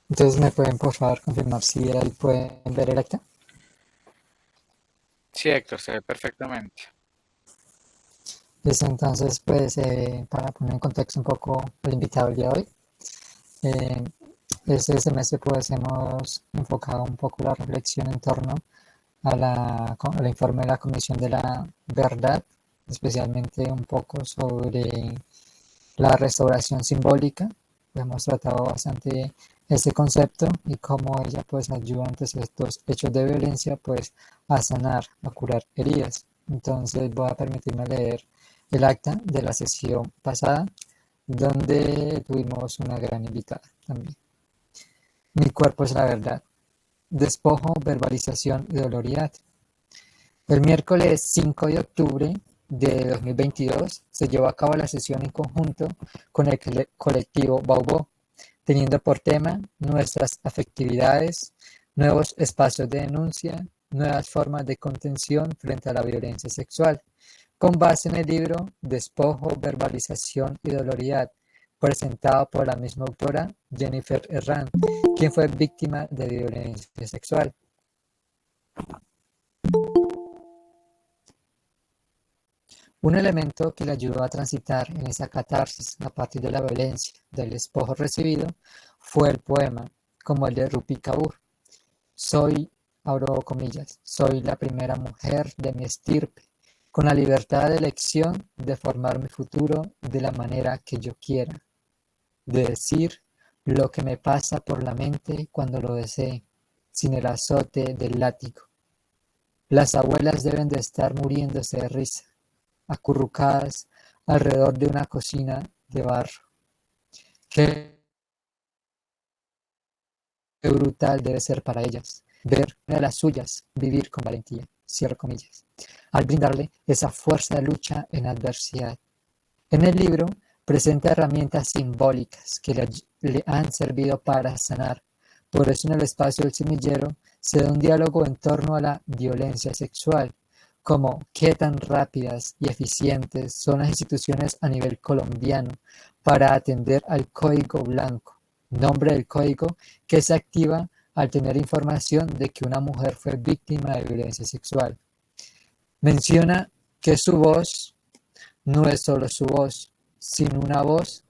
Entonces, ¿me pueden por favor confirmar si ahí pueden ver el acta? Sí, Héctor, se ve perfectamente. Listo, entonces, pues, para poner en contexto un poco el invitado del día de hoy, eh, este semestre pues hemos enfocado un poco la reflexión en torno al informe de la Comisión de la Verdad, especialmente un poco sobre la restauración simbólica. Hemos tratado bastante este concepto y cómo ella pues ayuda ante estos hechos de violencia pues a sanar, a curar heridas. Entonces voy a permitirme leer el acta de la sesión pasada donde tuvimos una gran invitada también. Mi cuerpo es la verdad. Despojo, verbalización y doloridad. El miércoles 5 de octubre de 2022 se llevó a cabo la sesión en conjunto con el colectivo Baubó, teniendo por tema nuestras afectividades, nuevos espacios de denuncia, nuevas formas de contención frente a la violencia sexual, con base en el libro Despojo, verbalización y doloridad, presentado por la misma autora, Jennifer Herrán, quien fue víctima de violencia sexual. Un elemento que le ayudó a transitar en esa catarsis a partir de la violencia del despojo recibido fue el poema, como el de Rupi Kaur. Soy, abro comillas, soy la primera mujer de mi estirpe, con la libertad de elección de formar mi futuro de la manera que yo quiera, de decir lo que me pasa por la mente cuando lo desee, sin el azote del látigo. Las abuelas deben de estar muriéndose de risa, acurrucadas alrededor de una cocina de barro. Qué brutal debe ser para ellas ver una de las suyas vivir con valentía, cierro comillas, al brindarle esa fuerza de lucha en adversidad. En el libro presenta herramientas simbólicas que le han servido para sanar. Por eso en el espacio del semillero se da un diálogo en torno a la violencia sexual, como qué tan rápidas y eficientes son las instituciones a nivel colombiano para atender al código blanco, nombre del código que se activa al tener información de que una mujer fue víctima de violencia sexual. Menciona que su voz no es solo su voz, sino una voz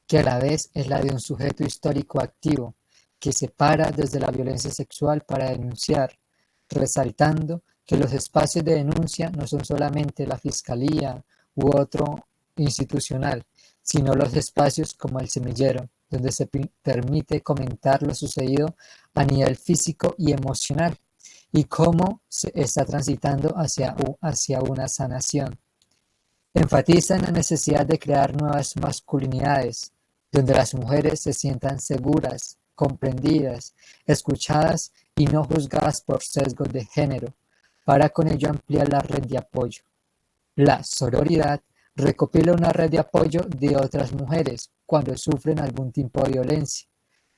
que a la vez es la de un sujeto histórico activo, que se para desde la violencia sexual para denunciar, resaltando que los espacios de denuncia no son solamente la fiscalía u otro institucional, sino los espacios como el semillero, donde se permite comentar lo sucedido a nivel físico y emocional, y cómo se está transitando hacia una sanación. Enfatiza en la necesidad de crear nuevas masculinidades, donde las mujeres se sientan seguras, comprendidas, escuchadas y no juzgadas por sesgos de género, para con ello ampliar la red de apoyo. La sororidad recopila una red de apoyo de otras mujeres cuando sufren algún tipo de violencia.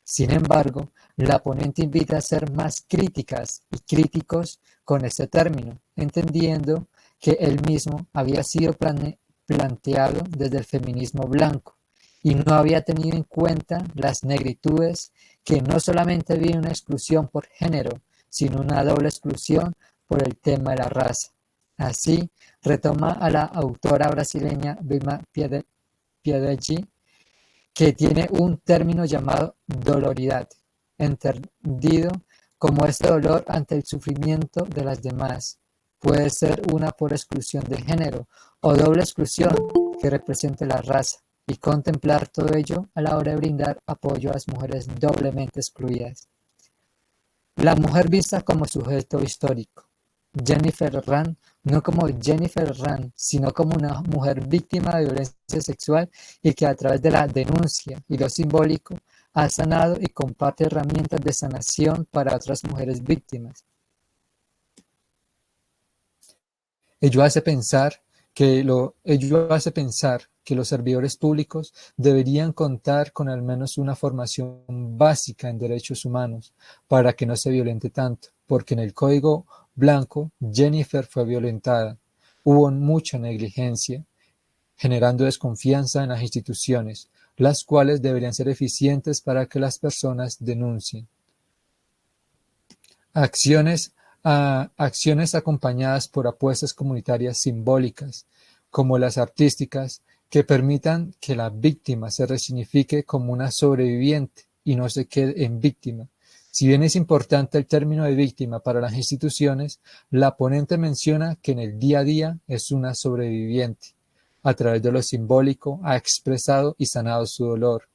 Sin embargo, la ponente invita a ser más críticas y críticos con este término, entendiendo que él mismo había sido planteado desde el feminismo blanco y no había tenido en cuenta las negritudes que no solamente viven una exclusión por género, sino una doble exclusión por el tema de la raza. Así, retoma a la autora brasileña Vilma Piedeggi, que tiene un término llamado doloridad, entendido como este dolor ante el sufrimiento de las demás. Puede ser una por exclusión de género o doble exclusión que represente la raza, y contemplar todo ello a la hora de brindar apoyo a las mujeres doblemente excluidas. La mujer vista como sujeto histórico. Jennifer Rand, no como Jennifer Rand, sino como una mujer víctima de violencia sexual y que a través de la denuncia y lo simbólico ha sanado y comparte herramientas de sanación para otras mujeres víctimas. Ello hace pensar que los servidores públicos deberían contar con al menos una formación básica en derechos humanos para que no se violente tanto, porque en el Código blanco, Jennifer fue violentada. Hubo mucha negligencia, generando desconfianza en las instituciones, las cuales deberían ser eficientes para que las personas denuncien. Acciones acompañadas por apuestas comunitarias simbólicas, como las artísticas, que permitan que la víctima se resignifique como una sobreviviente y no se quede en víctima. Si bien es importante el término de víctima para las instituciones, la ponente menciona que en el día a día es una sobreviviente. A través de lo simbólico ha expresado y sanado su dolor.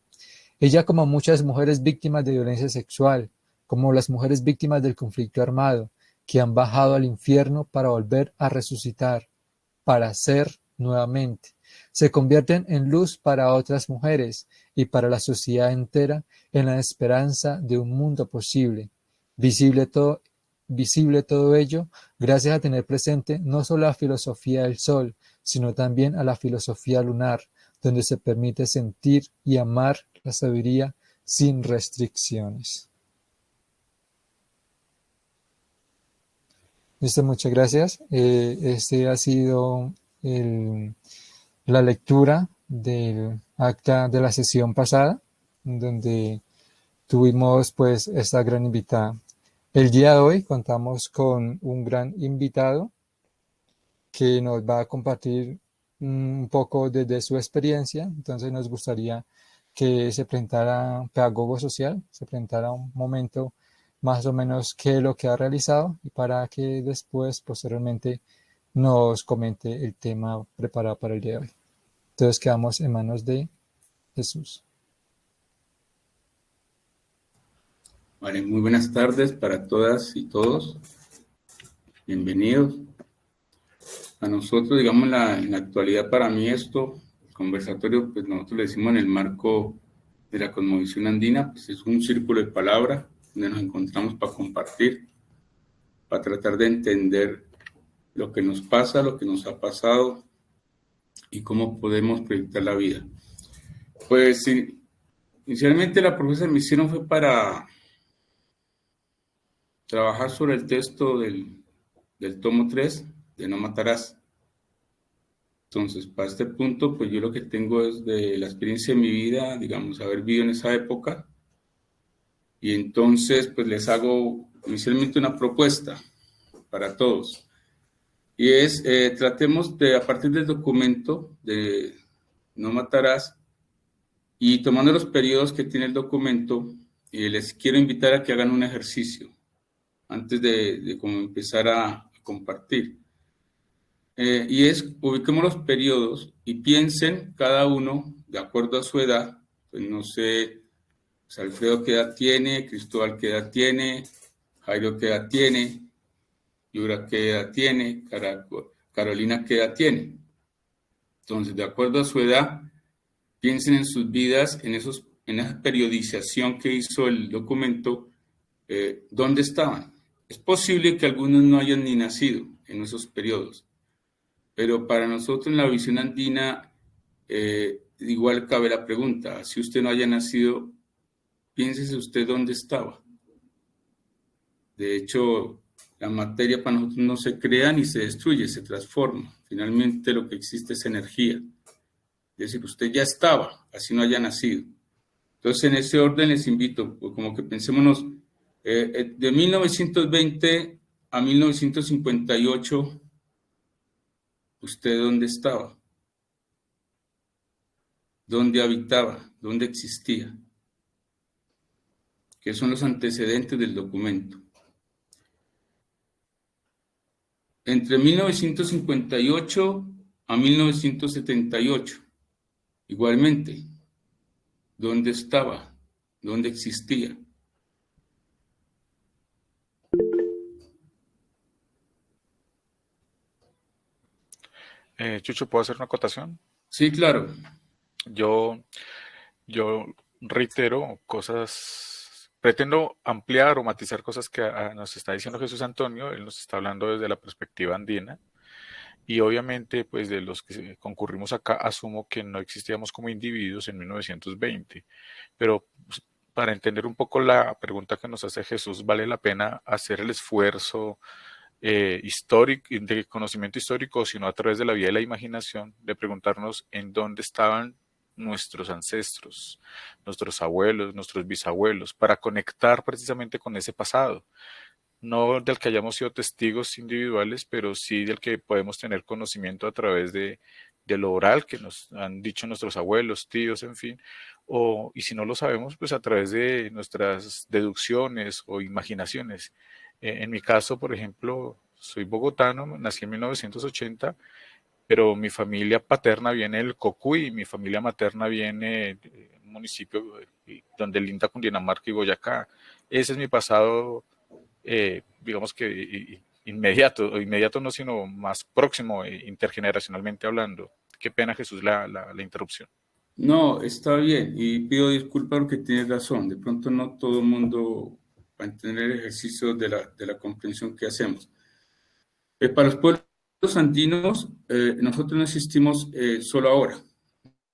Ella, como muchas mujeres víctimas de violencia sexual, como las mujeres víctimas del conflicto armado, que han bajado al infierno para volver a resucitar, para ser nuevamente, se convierten en luz para otras mujeres y para la sociedad entera en la esperanza de un mundo posible. Visible todo ello gracias a tener presente no solo la filosofía del sol, sino también a la filosofía lunar, donde se permite sentir y amar la sabiduría sin restricciones. Listo, muchas gracias. Este ha sido la lectura del acta de la sesión pasada, donde tuvimos pues esta gran invitada. El día de hoy contamos con un gran invitado que nos va a compartir un poco desde su experiencia. Entonces nos gustaría que se presentara pedagogo social, se presentara un momento más o menos qué es lo que ha realizado y para que después, posteriormente, nos comente el tema preparado para el día de hoy. Entonces quedamos en manos de Jesús. Vale, muy buenas tardes para todas y todos. Bienvenidos. A nosotros, digamos, en la actualidad, para mí esto, el conversatorio, pues nosotros le decimos en el marco de la cosmovisión andina, pues es un círculo de palabras donde nos encontramos para compartir, para tratar de entender lo que nos pasa, lo que nos ha pasado y cómo podemos proyectar la vida. Pues inicialmente la propuesta de misión fue para trabajar sobre el texto del tomo 3 de No Matarás. Entonces, para este punto, pues yo lo que tengo es de la experiencia de mi vida, digamos, haber vivido en esa época. Y entonces, pues les hago inicialmente una propuesta para todos. Y es, tratemos de, a partir del documento de No Matarás, y tomando los periodos que tiene el documento, les quiero invitar a que hagan un ejercicio antes de como empezar a compartir. Y es, ubiquemos los periodos y piensen cada uno de acuerdo a su edad. Pues no sé, pues Alfredo qué edad tiene, Cristóbal qué edad tiene, Jairo qué edad tiene, Yura qué edad tiene, Carolina qué edad tiene. Entonces, de acuerdo a su edad, piensen en sus vidas, en esa periodización que hizo el documento, ¿dónde estaban? Es posible que algunos no hayan ni nacido en esos periodos. Pero para nosotros en la visión andina, igual cabe la pregunta, si usted no haya nacido, piénsese usted dónde estaba. De hecho, la materia para nosotros no se crea ni se destruye, se transforma. Finalmente lo que existe es energía. Es decir, usted ya estaba, así no haya nacido. Entonces, en ese orden les invito, pues, como que pensémonos, de 1920 a 1958, ¿usted dónde estaba? ¿Dónde habitaba? ¿Dónde existía? ¿Qué son los antecedentes del documento? Entre 1958 a 1978, igualmente, ¿dónde estaba? ¿Dónde existía? Chucho, ¿puedo hacer una acotación? Sí, claro. Yo, yo reitero cosas, pretendo ampliar o matizar cosas que nos está diciendo Jesús Antonio. Él nos está hablando desde la perspectiva andina. Y obviamente, pues de los que concurrimos acá, asumo que no existíamos como individuos en 1920. Pero pues, para entender un poco la pregunta que nos hace Jesús, vale la pena hacer el esfuerzo histórico, de conocimiento histórico, sino a través de la vía de la imaginación, de preguntarnos en dónde estaban nuestros ancestros, nuestros abuelos, nuestros bisabuelos, para conectar precisamente con ese pasado, no del que hayamos sido testigos individuales, pero sí del que podemos tener conocimiento a través de lo oral que nos han dicho nuestros abuelos, tíos, en fin, y si no lo sabemos, pues a través de nuestras deducciones o imaginaciones. En mi caso, por ejemplo, soy bogotano, nací en 1980, pero mi familia paterna viene del Cocuy y mi familia materna viene de un municipio donde linda Cundinamarca y Boyacá. Ese es mi pasado, digamos que inmediato, inmediato no, sino más próximo, intergeneracionalmente hablando. Qué pena, Jesús, la interrupción. No, está bien y pido disculpas porque tienes razón. De pronto no todo el mundo va a entender el ejercicio de la comprensión que hacemos. Para los pueblos andinos, nosotros no existimos solo ahora.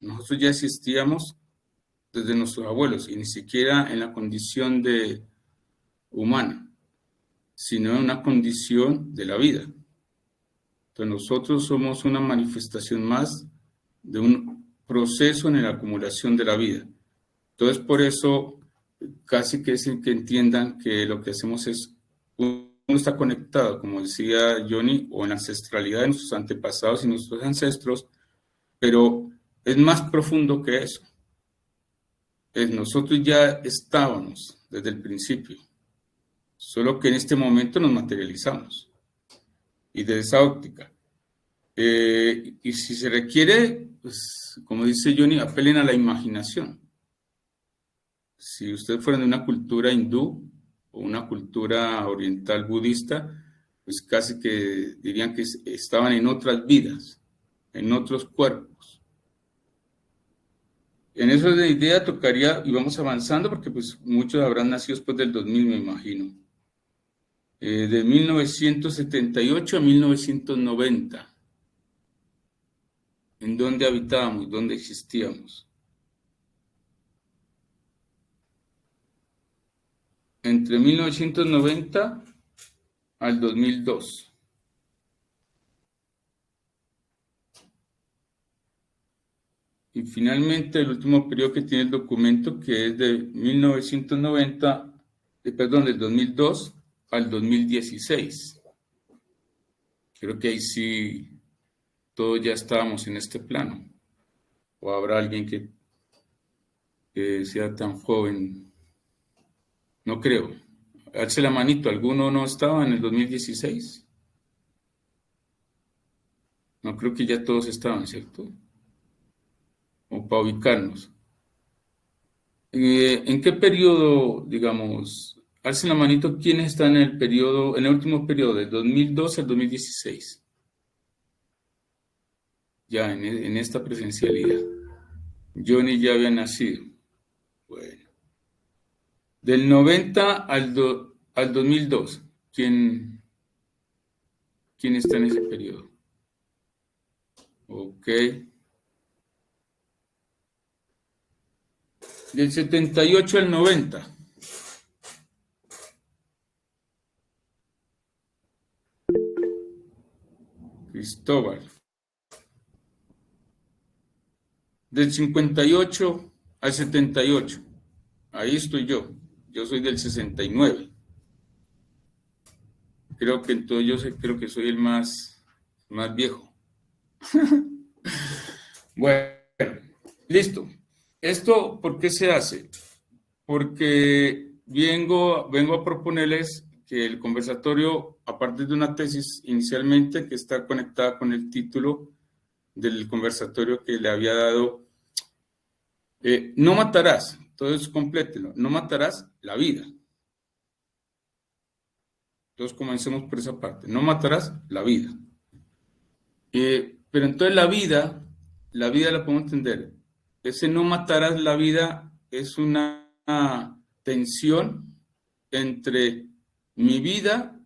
Nosotros ya existíamos desde nuestros abuelos y ni siquiera en la condición de humana, sino en una condición de la vida. Entonces nosotros somos una manifestación más de un proceso en la acumulación de la vida. Entonces por eso casi que es que entiendan que lo que hacemos es, uno está conectado, como decía Johnny, o en la ancestralidad de nuestros antepasados y nuestros ancestros, pero es más profundo que eso. Nosotros ya estábamos desde el principio, solo que en este momento nos materializamos. Y desde esa óptica. Y si se requiere, pues, como dice Johnny, apelen a la imaginación. Si ustedes fueran de una cultura hindú o una cultura oriental budista, pues casi que dirían que estaban en otras vidas, en otros cuerpos. En eso de idea tocaría, y vamos avanzando, porque pues muchos habrán nacido después del 2000, me imagino. De 1978 a 1990. ¿En dónde habitábamos? ¿Dónde existíamos? Entre 1990 al 2002. Y finalmente el último periodo que tiene el documento, que es de 1990, del 2002 al 2016. Creo que ahí sí todos ya estábamos en este plano. ¿O habrá alguien que sea tan joven? No creo. Alce la manito, ¿alguno no estaba en el 2016? No, creo que ya todos estaban, ¿cierto? O para ubicarnos. ¿En qué periodo, digamos, alcen la manito, quiénes están en el periodo, en el último periodo, del 2012 al 2016? Ya, en esta presencialidad. Johnny ya había nacido. Bueno. Del 90 al 2002, ¿quién está en ese periodo? Ok. Del 78 al 90. Cristóbal. Del 58 al 78. Ahí estoy yo. Yo soy del 69. Creo que entonces creo que soy el más viejo. Bueno, listo. ¿Esto por qué se hace? Porque vengo a proponerles que el conversatorio, aparte de una tesis inicialmente que está conectada con el título del conversatorio que le había dado, no matarás, entonces complételo, no matarás la vida. Entonces comencemos por esa parte, no matarás la vida. Pero entonces la vida la podemos entender. Ese no matarás la vida es una tensión entre mi vida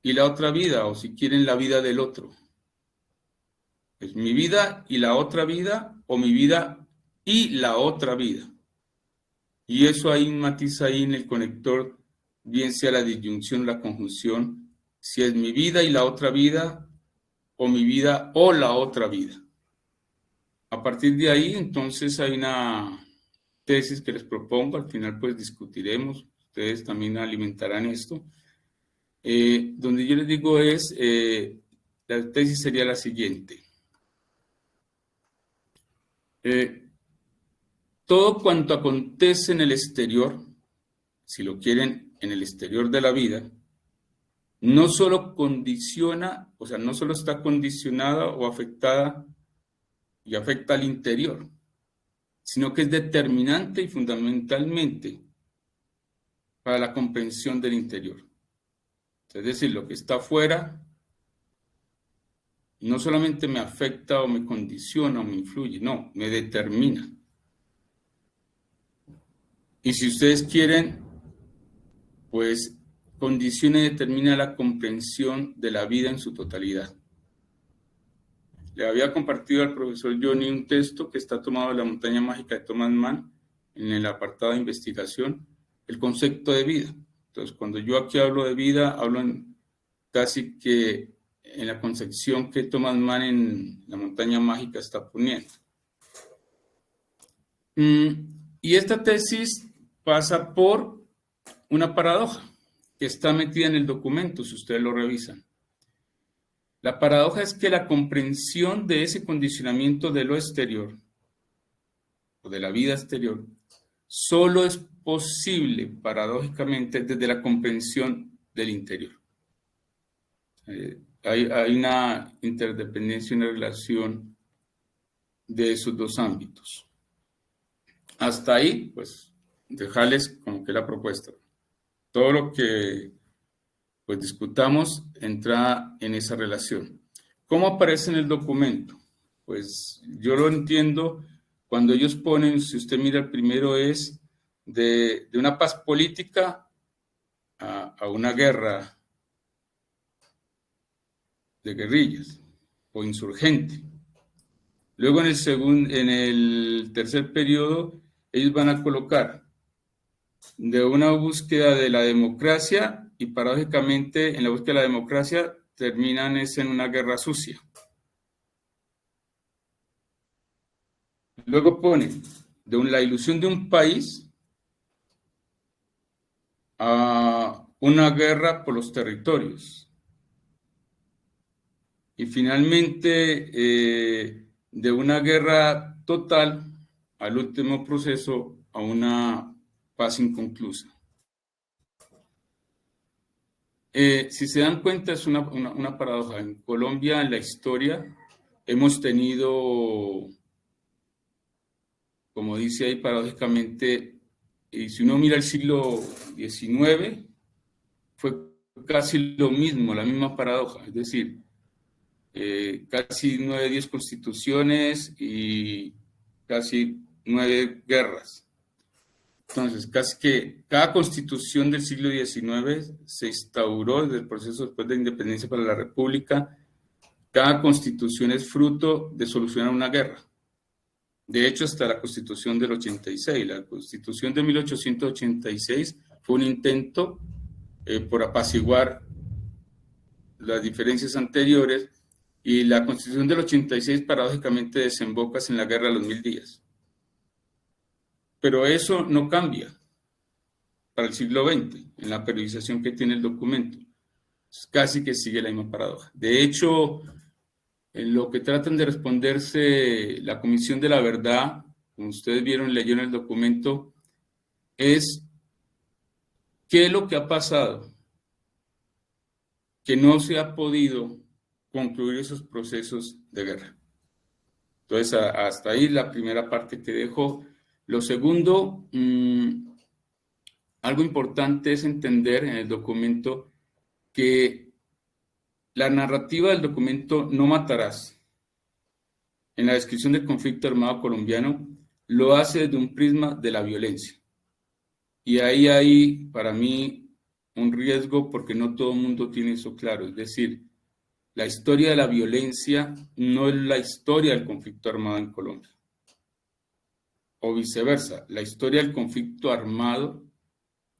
y la otra vida, o si quieren la vida del otro. Es mi vida y la otra vida, o mi vida y la otra vida. Y eso hay un matiz ahí en el conector, bien sea la disyunción o la conjunción, si es mi vida y la otra vida, o mi vida o la otra vida. A partir de ahí, entonces, hay una tesis que les propongo, al final pues discutiremos, ustedes también alimentarán esto, donde yo les digo la tesis sería la siguiente. Todo cuanto acontece en el exterior, si lo quieren, en el exterior de la vida, no solo condiciona, o sea, no solo está condicionada o afectada y afecta al interior, sino que es determinante y fundamentalmente para la comprensión del interior. Es decir, lo que está afuera no solamente me afecta o me condiciona o me influye, no, me determina. Y si ustedes quieren, pues condiciona y determina la comprensión de la vida en su totalidad. Le había compartido al profesor Johnny un texto que está tomado de La montaña mágica de Thomas Mann, en el apartado de investigación, el concepto de vida. Entonces, cuando yo aquí hablo de vida, hablo casi que en la concepción que Thomas Mann en La montaña mágica está poniendo. Y esta tesis pasa por una paradoja que está metida en el documento, si ustedes lo revisan. La paradoja es que la comprensión de ese condicionamiento de lo exterior, o de la vida exterior, solo es posible, paradójicamente, desde la comprensión del interior. Hay una interdependencia, una relación de esos dos ámbitos. Hasta ahí, pues, dejarles como que la propuesta. Todo lo que pues discutamos entra en esa relación. ¿Cómo aparece en el documento? Pues yo lo entiendo cuando ellos ponen, si usted mira el primero es de una paz política a una guerra de guerrillas o insurgente. Luego en el tercer periodo ellos van a colocar de una búsqueda de la democracia y paradójicamente en la búsqueda de la democracia terminan en una guerra sucia. Luego ponen la ilusión de un país a una guerra por los territorios. Y finalmente de una guerra total al último proceso a una paz inconclusa. Si se dan cuenta, es una paradoja. En Colombia, en la historia, hemos tenido, como dice ahí paradójicamente, y si uno mira el siglo XIX, fue casi lo mismo, la misma paradoja. Es decir, casi 9, 10 constituciones y casi 9 guerras. Entonces, casi que cada constitución del siglo XIX se instauró desde el proceso después de la independencia para la República. Cada constitución es fruto de solucionar una guerra. De hecho, hasta la constitución del 86. La constitución de 1886 fue un intento por apaciguar las diferencias anteriores y la constitución del 86 paradójicamente desemboca en la guerra de los 1000 días. Pero eso no cambia para el siglo XX, en la periodización que tiene el documento. Casi que sigue la misma paradoja. De hecho, en lo que tratan de responderse la Comisión de la Verdad, como ustedes leyeron el documento, es qué es lo que ha pasado, que no se ha podido concluir esos procesos de guerra. Entonces, hasta ahí la primera parte que dejo. Lo segundo, algo importante es entender en el documento que la narrativa del documento No matarás, en la descripción del conflicto armado colombiano, lo hace desde un prisma de la violencia. Y ahí hay, para mí, un riesgo porque no todo el mundo tiene eso claro. Es decir, la historia de la violencia no es la historia del conflicto armado en Colombia. O viceversa, la historia del conflicto armado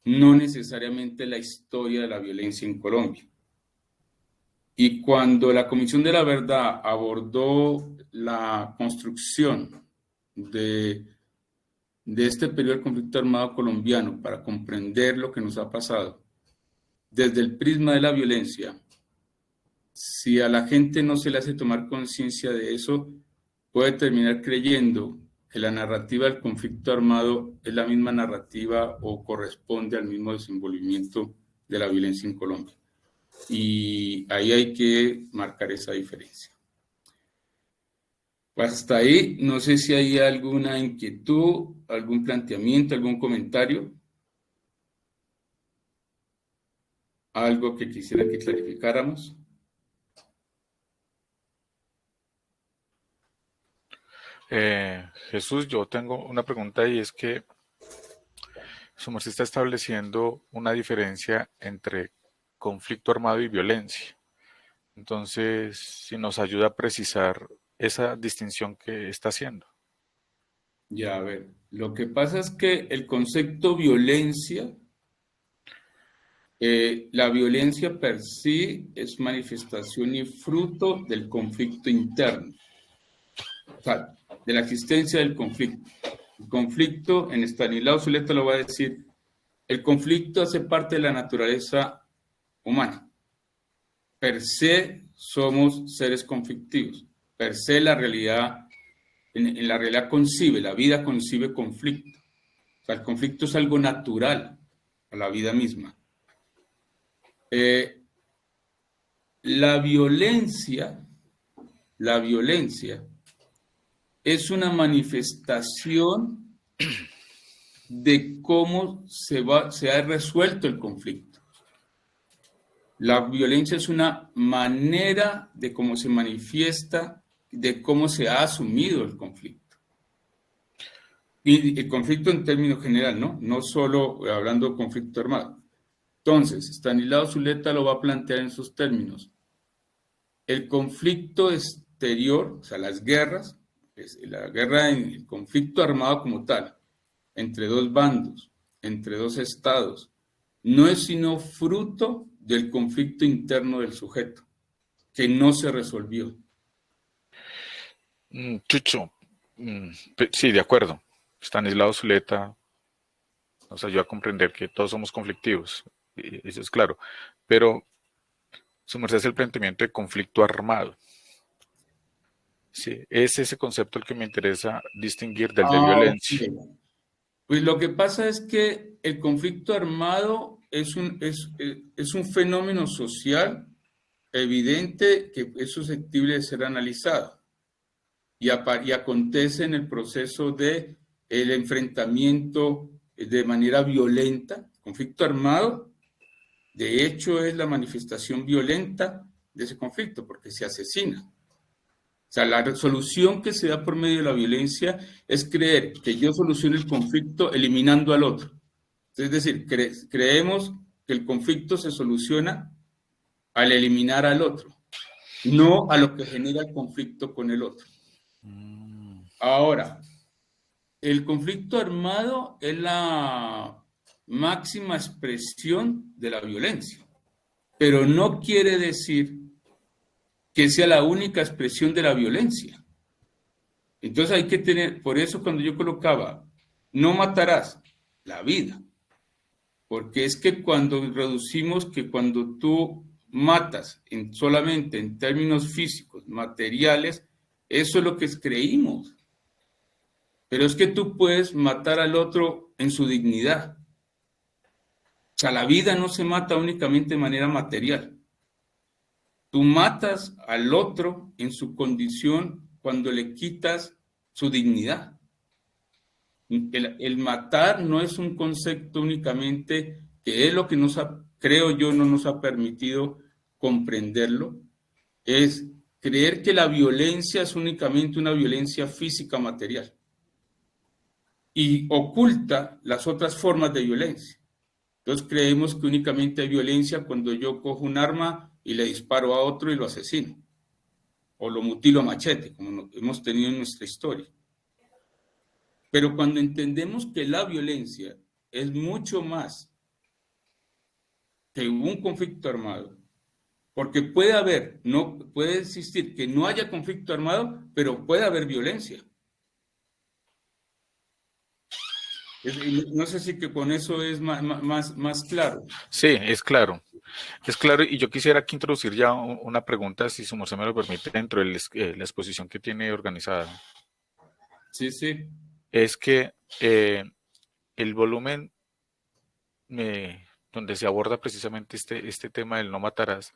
no necesariamente la historia de la violencia en Colombia. Y cuando la Comisión de la Verdad abordó la construcción de este periodo del conflicto armado colombiano para comprender lo que nos ha pasado desde el prisma de la violencia, si a la gente no se le hace tomar conciencia de eso, puede terminar creyendo que la narrativa del conflicto armado es la misma narrativa o corresponde al mismo desenvolvimiento de la violencia en Colombia. Y ahí hay que marcar esa diferencia. Pues hasta ahí, no sé si hay alguna inquietud, algún planteamiento, algún comentario. Algo que quisiera que clarificáramos. Jesús, yo tengo una pregunta y es que su merced está estableciendo una diferencia entre conflicto armado y violencia. Entonces, si nos ayuda a precisar esa distinción que está haciendo. Ya, a ver, lo que pasa es que el concepto violencia, la violencia per sí es manifestación y fruto del conflicto interno, o sea, de la existencia del conflicto. El conflicto, en Estanislao Zuleta lo va a decir, el conflicto hace parte de la naturaleza humana. Per se somos seres conflictivos. Per se la realidad, en la realidad concibe, la vida concibe conflicto. O sea, el conflicto es algo natural a la vida misma. La violencia es una manifestación de cómo se ha resuelto el conflicto. La violencia es una manera de cómo se manifiesta, de cómo se ha asumido el conflicto. Y el conflicto en términos general, ¿no? No solo hablando de conflicto armado. Entonces, Estanislao Zuleta lo va a plantear en sus términos. El conflicto exterior, o sea, las guerras, la guerra en el conflicto armado como tal, entre dos bandos, entre dos estados, no es sino fruto del conflicto interno del sujeto, que no se resolvió. Chucho, sí, de acuerdo. Estanislao Zuleta nos ayuda a comprender que todos somos conflictivos, eso es claro, pero su merced es el planteamiento de conflicto armado. Sí, es ese concepto el que me interesa distinguir del de violencia. Okay. Pues lo que pasa es que el conflicto armado es un fenómeno social evidente que es susceptible de ser analizado y acontece en el proceso de el enfrentamiento de manera violenta. El conflicto armado, de hecho, es la manifestación violenta de ese conflicto porque se asesina. O sea, la solución que se da por medio de la violencia es creer que yo soluciono el conflicto eliminando al otro. Es decir, creemos que el conflicto se soluciona al eliminar al otro, no a lo que genera el conflicto con el otro. Ahora, el conflicto armado es la máxima expresión de la violencia, pero no quiere decir que sea la única expresión de la violencia. Entonces hay que tener, por eso cuando yo colocaba, no matarás, la vida, porque es que cuando reducimos que cuando tú matas solamente en términos físicos, materiales, eso es lo que creímos. Pero es que tú puedes matar al otro en su dignidad. O sea, la vida no se mata únicamente de manera material. Tú matas al otro en su condición cuando le quitas su dignidad. El matar no es un concepto únicamente que es lo que creo yo, no nos ha permitido comprenderlo, es creer que la violencia es únicamente una violencia física material y oculta las otras formas de violencia. Entonces creemos que únicamente hay violencia cuando yo cojo un arma y le disparo a otro y lo asesino, o lo mutilo a machete, como hemos tenido en nuestra historia. Pero cuando entendemos que la violencia es mucho más que un conflicto armado, Porque puede existir que no haya conflicto armado, pero puede haber violencia. No sé si que con eso es más claro. Sí, es claro. Es claro, y yo quisiera aquí introducir ya una pregunta, si su merced me lo permite, dentro de la exposición que tiene organizada. Sí, sí. Es que el volumen donde se aborda precisamente este tema del no matarás,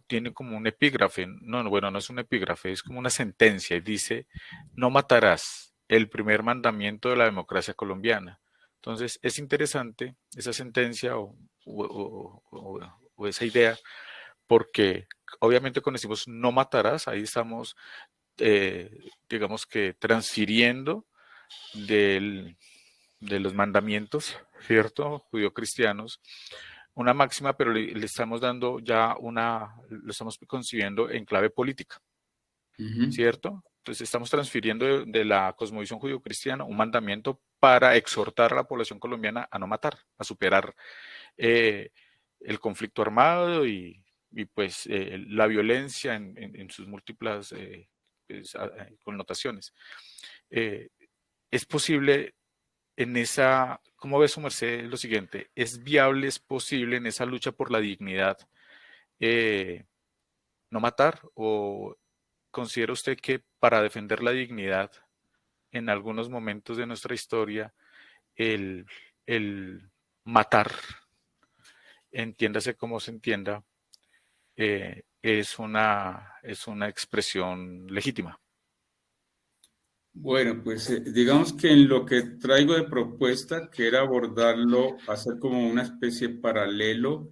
tiene como un epígrafe. No, bueno, no es un epígrafe, es como una sentencia y dice, no matarás, el primer mandamiento de la democracia colombiana. Entonces, es interesante esa sentencia o esa idea, porque obviamente cuando decimos no matarás, ahí estamos, digamos que transfiriendo de los mandamientos, ¿cierto? Judío-cristianos, una máxima, pero le estamos dando ya lo estamos concibiendo en clave política, ¿cierto? Entonces estamos transfiriendo de la cosmovisión judío-cristiana un mandamiento para exhortar a la población colombiana a no matar, a superar el conflicto armado y pues la violencia en sus múltiples pues, connotaciones. Es posible en esa, ¿cómo ve su merced lo siguiente? ¿Es viable, es posible en esa lucha por la dignidad no matar? ¿O considera usted que para defender la dignidad en algunos momentos de nuestra historia el, el matar, entiéndase como se entienda, es una expresión legítima? Bueno, pues digamos que en lo que traigo de propuesta, que era abordarlo, hacer como una especie de paralelo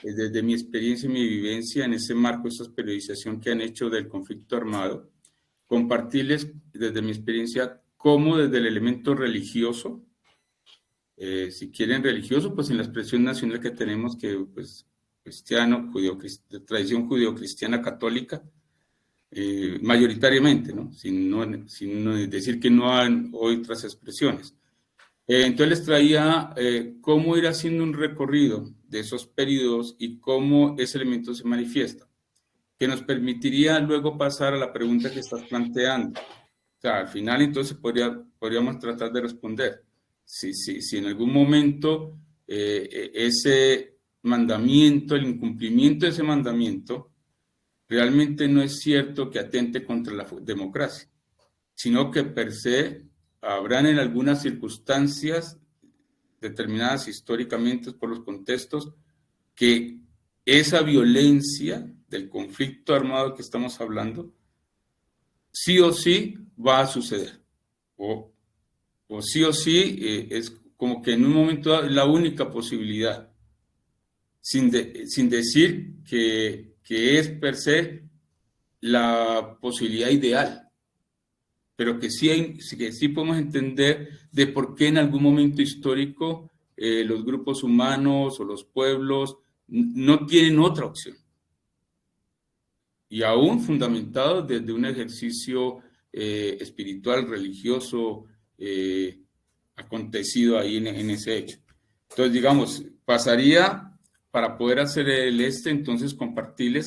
desde mi experiencia y mi vivencia en ese marco, esa periodización que han hecho del conflicto armado, compartirles desde mi experiencia cómo desde el elemento religioso, si quieren religioso, pues en la expresión nacional que tenemos, que pues cristiano, de tradición judío-cristiana católica, mayoritariamente, ¿no? Sin decir que no hay otras expresiones. Entonces les traía cómo ir haciendo un recorrido de esos periodos y cómo ese elemento se manifiesta, que nos permitiría luego pasar a la pregunta que estás planteando. O sea, al final entonces podríamos tratar de responder si en algún momento ese mandamiento, el incumplimiento de ese mandamiento, realmente no es cierto que atente contra la democracia, sino que per se habrán en algunas circunstancias determinadas históricamente por los contextos que esa violencia del conflicto armado que estamos hablando sí o sí va a suceder o sí o sí es como que en un momento dado es la única posibilidad, sin decir que es per se la posibilidad ideal, pero que sí podemos entender de por qué en algún momento histórico los grupos humanos o los pueblos no tienen otra opción. Y aún fundamentado desde un ejercicio espiritual, religioso, acontecido ahí en ese hecho. Entonces, digamos, pasaría para poder hacer entonces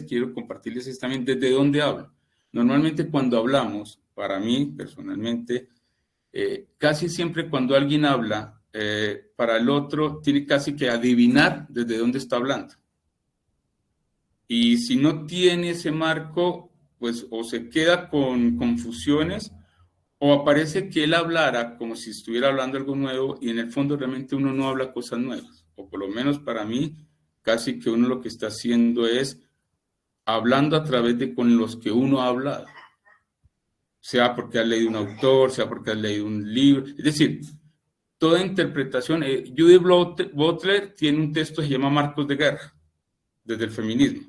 quiero compartirles también desde dónde hablo. Normalmente cuando hablamos, para mí personalmente, casi siempre cuando alguien habla, para el otro tiene casi que adivinar desde dónde está hablando. Y si no tiene ese marco, pues o se queda con confusiones o aparece que él hablara como si estuviera hablando algo nuevo y en el fondo realmente uno no habla cosas nuevas. O por lo menos para mí, casi que uno lo que está haciendo es hablando a través de con los que uno ha hablado. Sea porque has leído un autor, sea porque has leído un libro. Es decir, toda interpretación. Judith Butler tiene un texto que se llama Marcos de Guerra, desde el feminismo.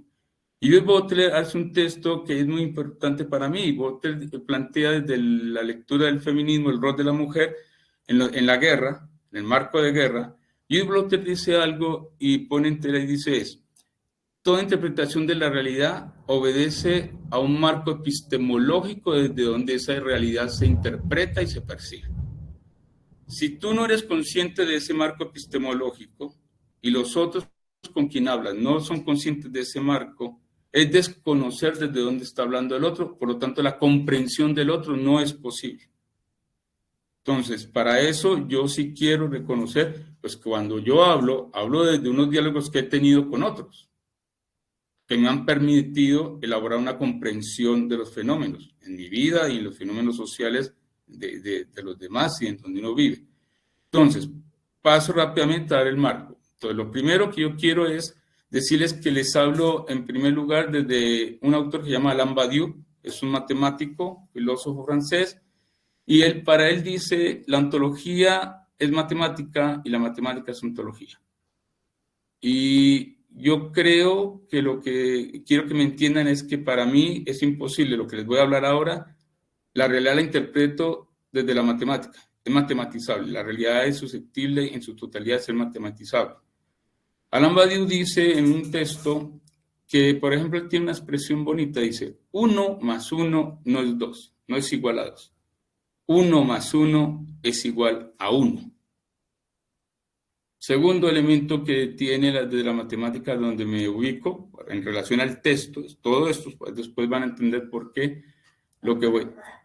Y Judith Butler hace un texto que es muy importante para mí. Butler plantea desde la lectura del feminismo el rol de la mujer en la guerra, en el marco de guerra. Judith Butler dice algo y pone entera y dice eso. Toda interpretación de la realidad obedece a un marco epistemológico desde donde esa realidad se interpreta y se percibe. Si tú no eres consciente de ese marco epistemológico y los otros con quien hablan no son conscientes de ese marco, es desconocer desde dónde está hablando el otro, por lo tanto la comprensión del otro no es posible. Entonces, para eso yo sí quiero reconocer, pues cuando yo hablo desde unos diálogos que he tenido con otros, que me han permitido elaborar una comprensión de los fenómenos en mi vida y en los fenómenos sociales de los demás y en donde uno vive. Entonces, paso rápidamente a dar el marco. Entonces, lo primero que yo quiero es decirles que les hablo en primer lugar desde un autor que se llama Alain Badiou, es un matemático, filósofo francés, y para él dice, la ontología es matemática y la matemática es ontología. Y yo creo que lo que quiero que me entiendan es que para mí es imposible, lo que les voy a hablar ahora, la realidad la interpreto desde la matemática, es matematizable, la realidad es susceptible en su totalidad de ser matematizable. Alain Badiou dice en un texto que, por ejemplo, él tiene una expresión bonita, dice, 1 más 1 no es 2, no es igual a 2. 1 más 1 es igual a 1. Segundo elemento que tiene desde la matemática donde me ubico en relación al texto, todo esto después van a entender por qué,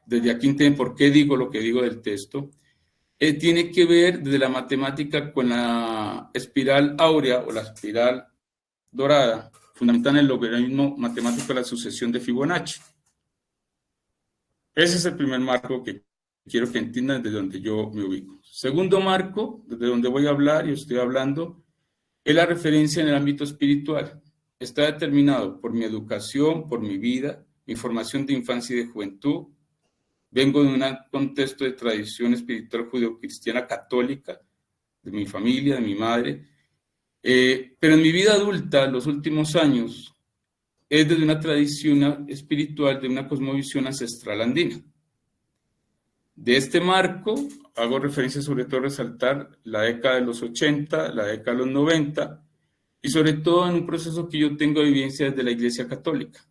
desde aquí entienden por qué digo lo que digo del texto, tiene que ver desde la matemática con la espiral áurea o la espiral dorada, fundamental en el logaritmo matemático de la sucesión de Fibonacci. Ese es el primer marco que quiero que entiendan desde donde yo me ubico. Segundo marco, desde donde voy a hablar y estoy hablando, es la referencia en el ámbito espiritual. Está determinado por mi educación, por mi vida, mi formación de infancia y de juventud. Vengo de un contexto de tradición espiritual judeocristiana católica, de mi familia, de mi madre. Pero en mi vida adulta, los últimos años, es desde una tradición espiritual, de una cosmovisión ancestral andina. De este marco, hago referencia sobre todo a resaltar la década de los 80, la década de los 90, y sobre todo en un proceso que yo tengo de vivencia desde la Iglesia Católica.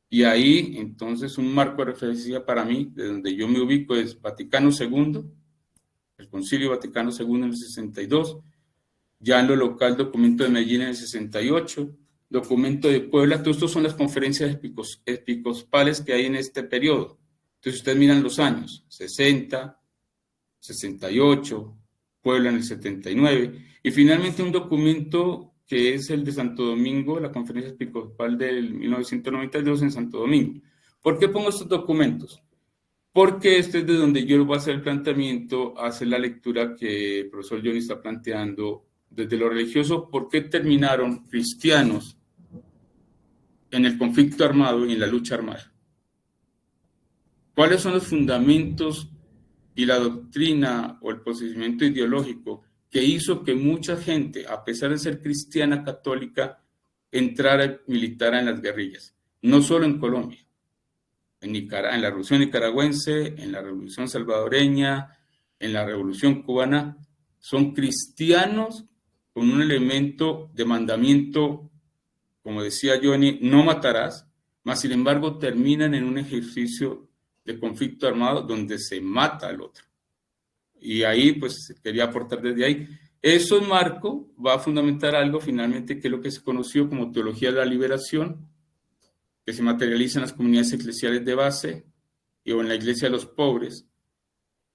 Y ahí, entonces, un marco de referencia para mí, de donde yo me ubico, es Vaticano II, el Concilio Vaticano II en el 62, ya en lo local, documento de Medellín en el 68, documento de Puebla, todos estos son las conferencias episcopales que hay en este periodo. Entonces, ustedes miran los años, 60, 68, Puebla en el 79, y finalmente un documento que es el de Santo Domingo, la conferencia episcopal del 1992 en Santo Domingo. ¿Por qué pongo estos documentos? Porque este es de donde yo voy a hacer el planteamiento, hacer la lectura que el profesor Johnny está planteando desde lo religioso, ¿por qué terminaron cristianos en el conflicto armado y en la lucha armada? ¿Cuáles son los fundamentos y la doctrina o el posicionamiento ideológico que hizo que mucha gente, a pesar de ser cristiana católica, entrara y militara en las guerrillas? No solo en Colombia, en la Revolución Nicaragüense, en la Revolución Salvadoreña, en la Revolución Cubana, son cristianos con un elemento de mandamiento, como decía Johnny, no matarás, mas sin embargo terminan en un ejercicio de conflicto armado donde se mata al otro. Y ahí, pues, quería aportar desde ahí. Eso en marco va a fundamentar algo finalmente que es lo que se conoció como teología de la liberación, que se materializa en las comunidades eclesiales de base o en la iglesia de los pobres.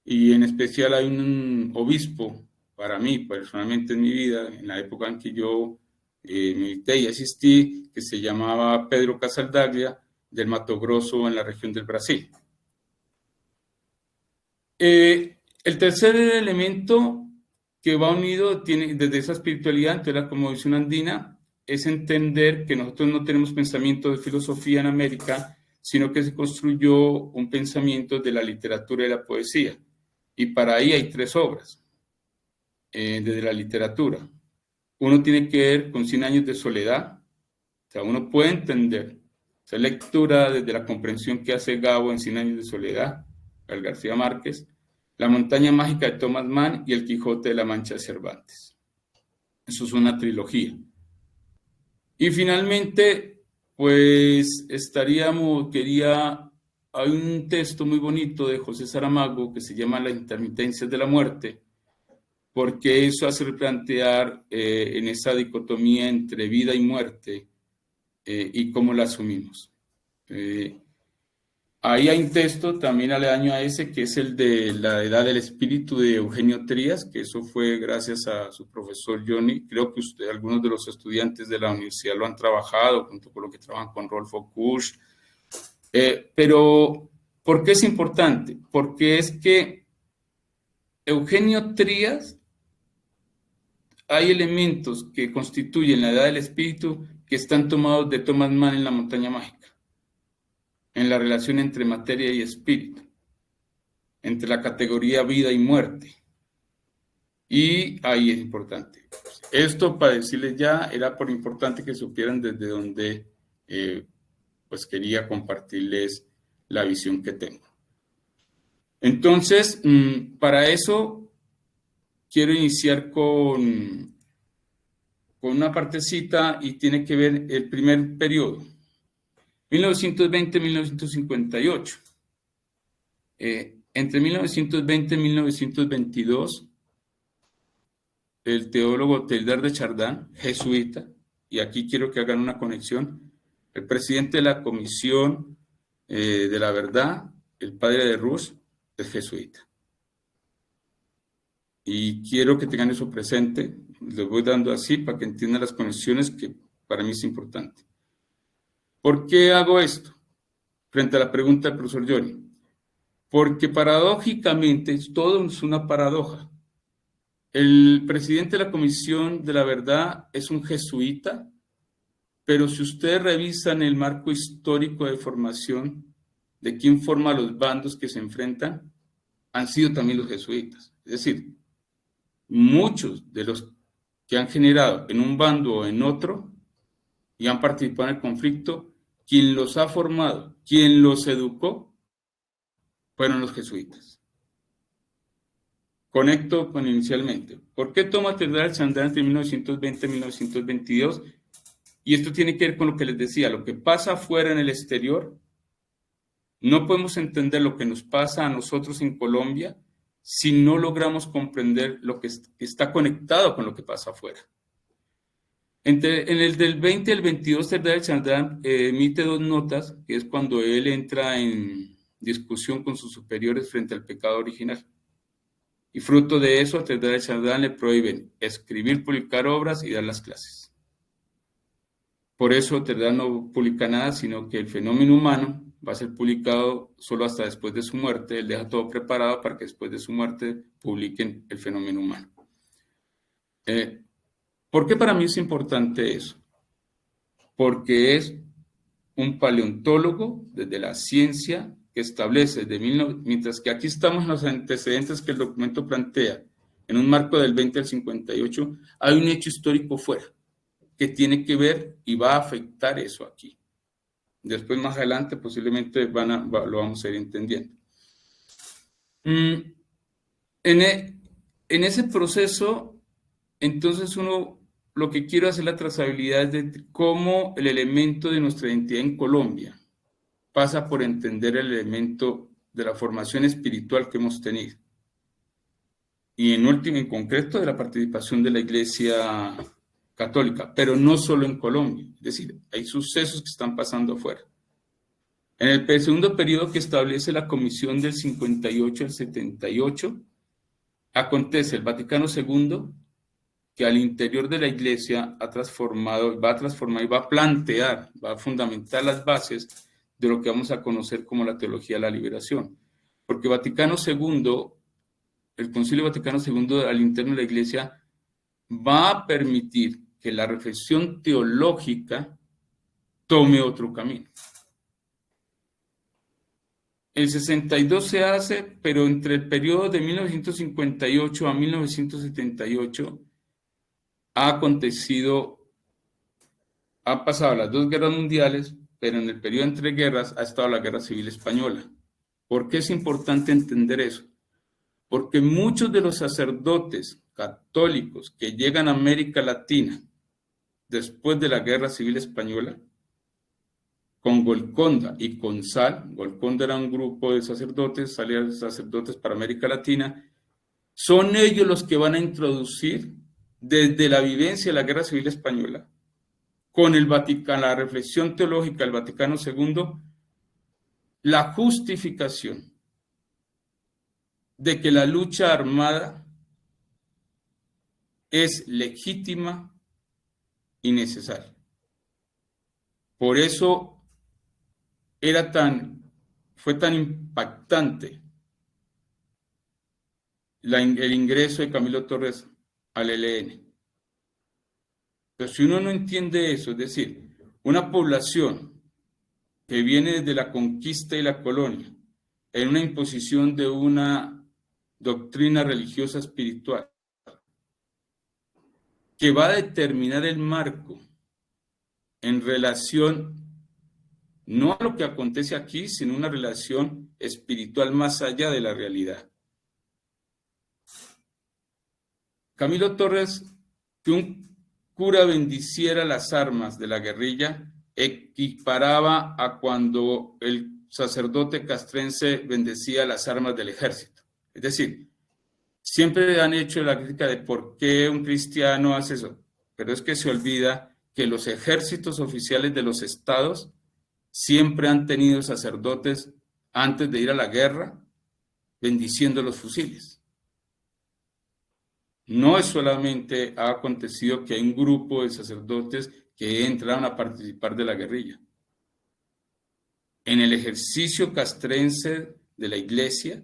Y en especial hay un obispo, para mí, personalmente en mi vida, en la época en que yo milité y asistí, que se llamaba Pedro Casaldaglia, del Mato Grosso, en la región del Brasil. El tercer elemento que va unido desde esa espiritualidad, de la cosmovisión andina, es entender que nosotros no tenemos pensamiento de filosofía en América, sino que se construyó un pensamiento de la literatura y la poesía. Y para ahí hay tres obras desde la literatura. Uno tiene que ver con 100 años de soledad. O sea, uno puede entender esa lectura desde la comprensión que hace Gabo en 100 años de soledad, Gabriel García Márquez, La montaña mágica de Thomas Mann y El Quijote de la Mancha de Cervantes. Eso es una trilogía. Y finalmente, pues hay un texto muy bonito de José Saramago que se llama Las intermitencias de la muerte, porque eso hace replantear en esa dicotomía entre vida y muerte y cómo la asumimos. Ahí hay un texto también aledaño a ese, que es el de La Edad del Espíritu de Eugenio Trías, que eso fue gracias a su profesor Johnny. Creo que algunos de los estudiantes de la universidad lo han trabajado, junto con lo que trabajan con Rolfo Kusch. Pero, ¿por qué es importante? Porque es que Eugenio Trías, hay elementos que constituyen la Edad del Espíritu que están tomados de Thomas Mann en La Montaña Mágica, en la relación entre materia y espíritu, entre la categoría vida y muerte. Y ahí es importante. Esto, para decirles ya, era por importante que supieran desde dónde pues quería compartirles la visión que tengo. Entonces, para eso quiero iniciar con una partecita y tiene que ver el primer periodo, 1920-1958. Entre 1920 y 1922, el teólogo Teilhard de Chardin, jesuita, y aquí quiero que hagan una conexión, el presidente de la Comisión de la Verdad, el padre de Rousse, es jesuita. Y quiero que tengan eso presente, les voy dando así para que entiendan las conexiones que para mí es importante. ¿Por qué hago esto? Frente a la pregunta del profesor Johnny. Porque paradójicamente, todo es una paradoja. El presidente de la Comisión de la Verdad es un jesuita, pero si ustedes revisan el marco histórico de formación de quién forma los bandos que se enfrentan, han sido también los jesuitas. Es decir, muchos de los que han generado en un bando o en otro y han participado en el conflicto, quien los ha formado, quien los educó, fueron los jesuitas. Conecto con inicialmente. ¿Por qué toma Teilhard de Chardin entre 1920 y 1922? Y esto tiene que ver con lo que les decía, lo que pasa afuera en el exterior. No podemos entender lo que nos pasa a nosotros en Colombia si no logramos comprender lo que está conectado con lo que pasa afuera. En el del 20 al 22, Teilhard de Chardin emite 2 notas, que es cuando él entra en discusión con sus superiores frente al pecado original. Y fruto de eso, a Teilhard de Chardin le prohíben escribir, publicar obras y dar las clases. Por eso Teilhard no publica nada, sino que el fenómeno humano va a ser publicado solo hasta después de su muerte. Él deja todo preparado para que después de su muerte publiquen el fenómeno humano. ¿Por qué para mí es importante eso? Porque es un paleontólogo desde la ciencia que establece, mientras que aquí estamos en los antecedentes que el documento plantea, en un marco del 20 al 58, hay un hecho histórico fuera que tiene que ver y va a afectar eso aquí. Después, más adelante, posiblemente lo vamos a ir entendiendo. En ese proceso, entonces lo que quiero hacer la trazabilidad es de cómo el elemento de nuestra identidad en Colombia pasa por entender el elemento de la formación espiritual que hemos tenido. Y en concreto, de la participación de la Iglesia Católica, pero no solo en Colombia. Es decir, hay sucesos que están pasando afuera. En el segundo periodo que establece la Comisión del 58 al 78, acontece el Vaticano II, que al interior de la Iglesia va a transformar y va a plantear, va a fundamentar las bases de lo que vamos a conocer como la teología de la liberación. Porque Vaticano II, el Concilio Vaticano II al interno de la Iglesia, va a permitir que la reflexión teológica tome otro camino. El 62 se hace, pero entre el periodo de 1958 a 1978 han pasado las 2 guerras mundiales, pero en el periodo entre guerras ha estado la Guerra Civil Española. ¿Por qué es importante entender eso? Porque muchos de los sacerdotes católicos que llegan a América Latina después de la Guerra Civil Española, con Golconda y con SAL, Golconda era un grupo de sacerdotes, salían sacerdotes para América Latina, son ellos los que van a introducir desde la vivencia de la Guerra Civil Española, con el Vaticano, la reflexión teológica del Vaticano II, la justificación de que la lucha armada es legítima y necesaria. Por eso fue tan impactante el ingreso de Camilo Torres al ELN. Pero si uno no entiende eso, es decir, una población que viene desde la conquista y la colonia, en una imposición de una doctrina religiosa espiritual, que va a determinar el marco en relación no a lo que acontece aquí, sino una relación espiritual más allá de la realidad. Camilo Torres, que un cura bendiciera las armas de la guerrilla, equiparaba a cuando el sacerdote castrense bendecía las armas del ejército. Es decir, siempre han hecho la crítica de por qué un cristiano hace eso, pero es que se olvida que los ejércitos oficiales de los estados siempre han tenido sacerdotes antes de ir a la guerra bendiciendo los fusiles. No es solamente ha acontecido que hay un grupo de sacerdotes que entraron a participar de la guerrilla. En el ejercicio castrense de la iglesia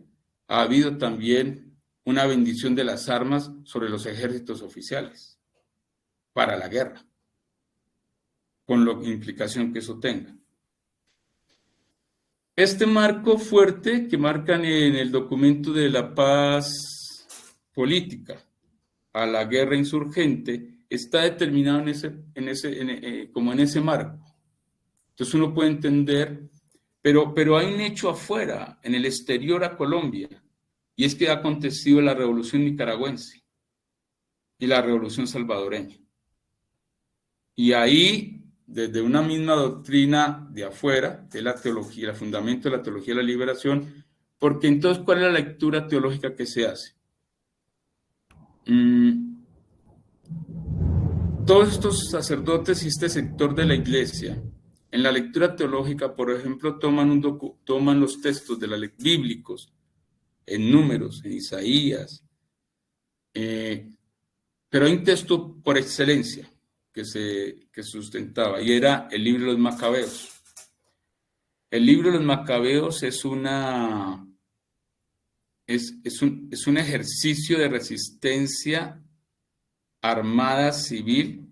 ha habido también una bendición de las armas sobre los ejércitos oficiales para la guerra, con la implicación que eso tenga. Este marco fuerte que marcan en el documento de la paz política a la guerra insurgente está determinado como en ese marco. Entonces uno puede entender, pero hay un hecho afuera, en el exterior a Colombia, y es que ha acontecido la revolución nicaragüense y la revolución salvadoreña. Y ahí, desde una misma doctrina de afuera, de la teología, el fundamento de la teología de la liberación, porque entonces, ¿cuál es la lectura teológica que se hace? Todos estos sacerdotes y este sector de la iglesia, en la lectura teológica, por ejemplo, toman los textos bíblicos, en Números, en Isaías, pero hay un texto por excelencia que sustentaba, y era el libro de los Macabeos. El libro de los Macabeos es un ejercicio de resistencia armada civil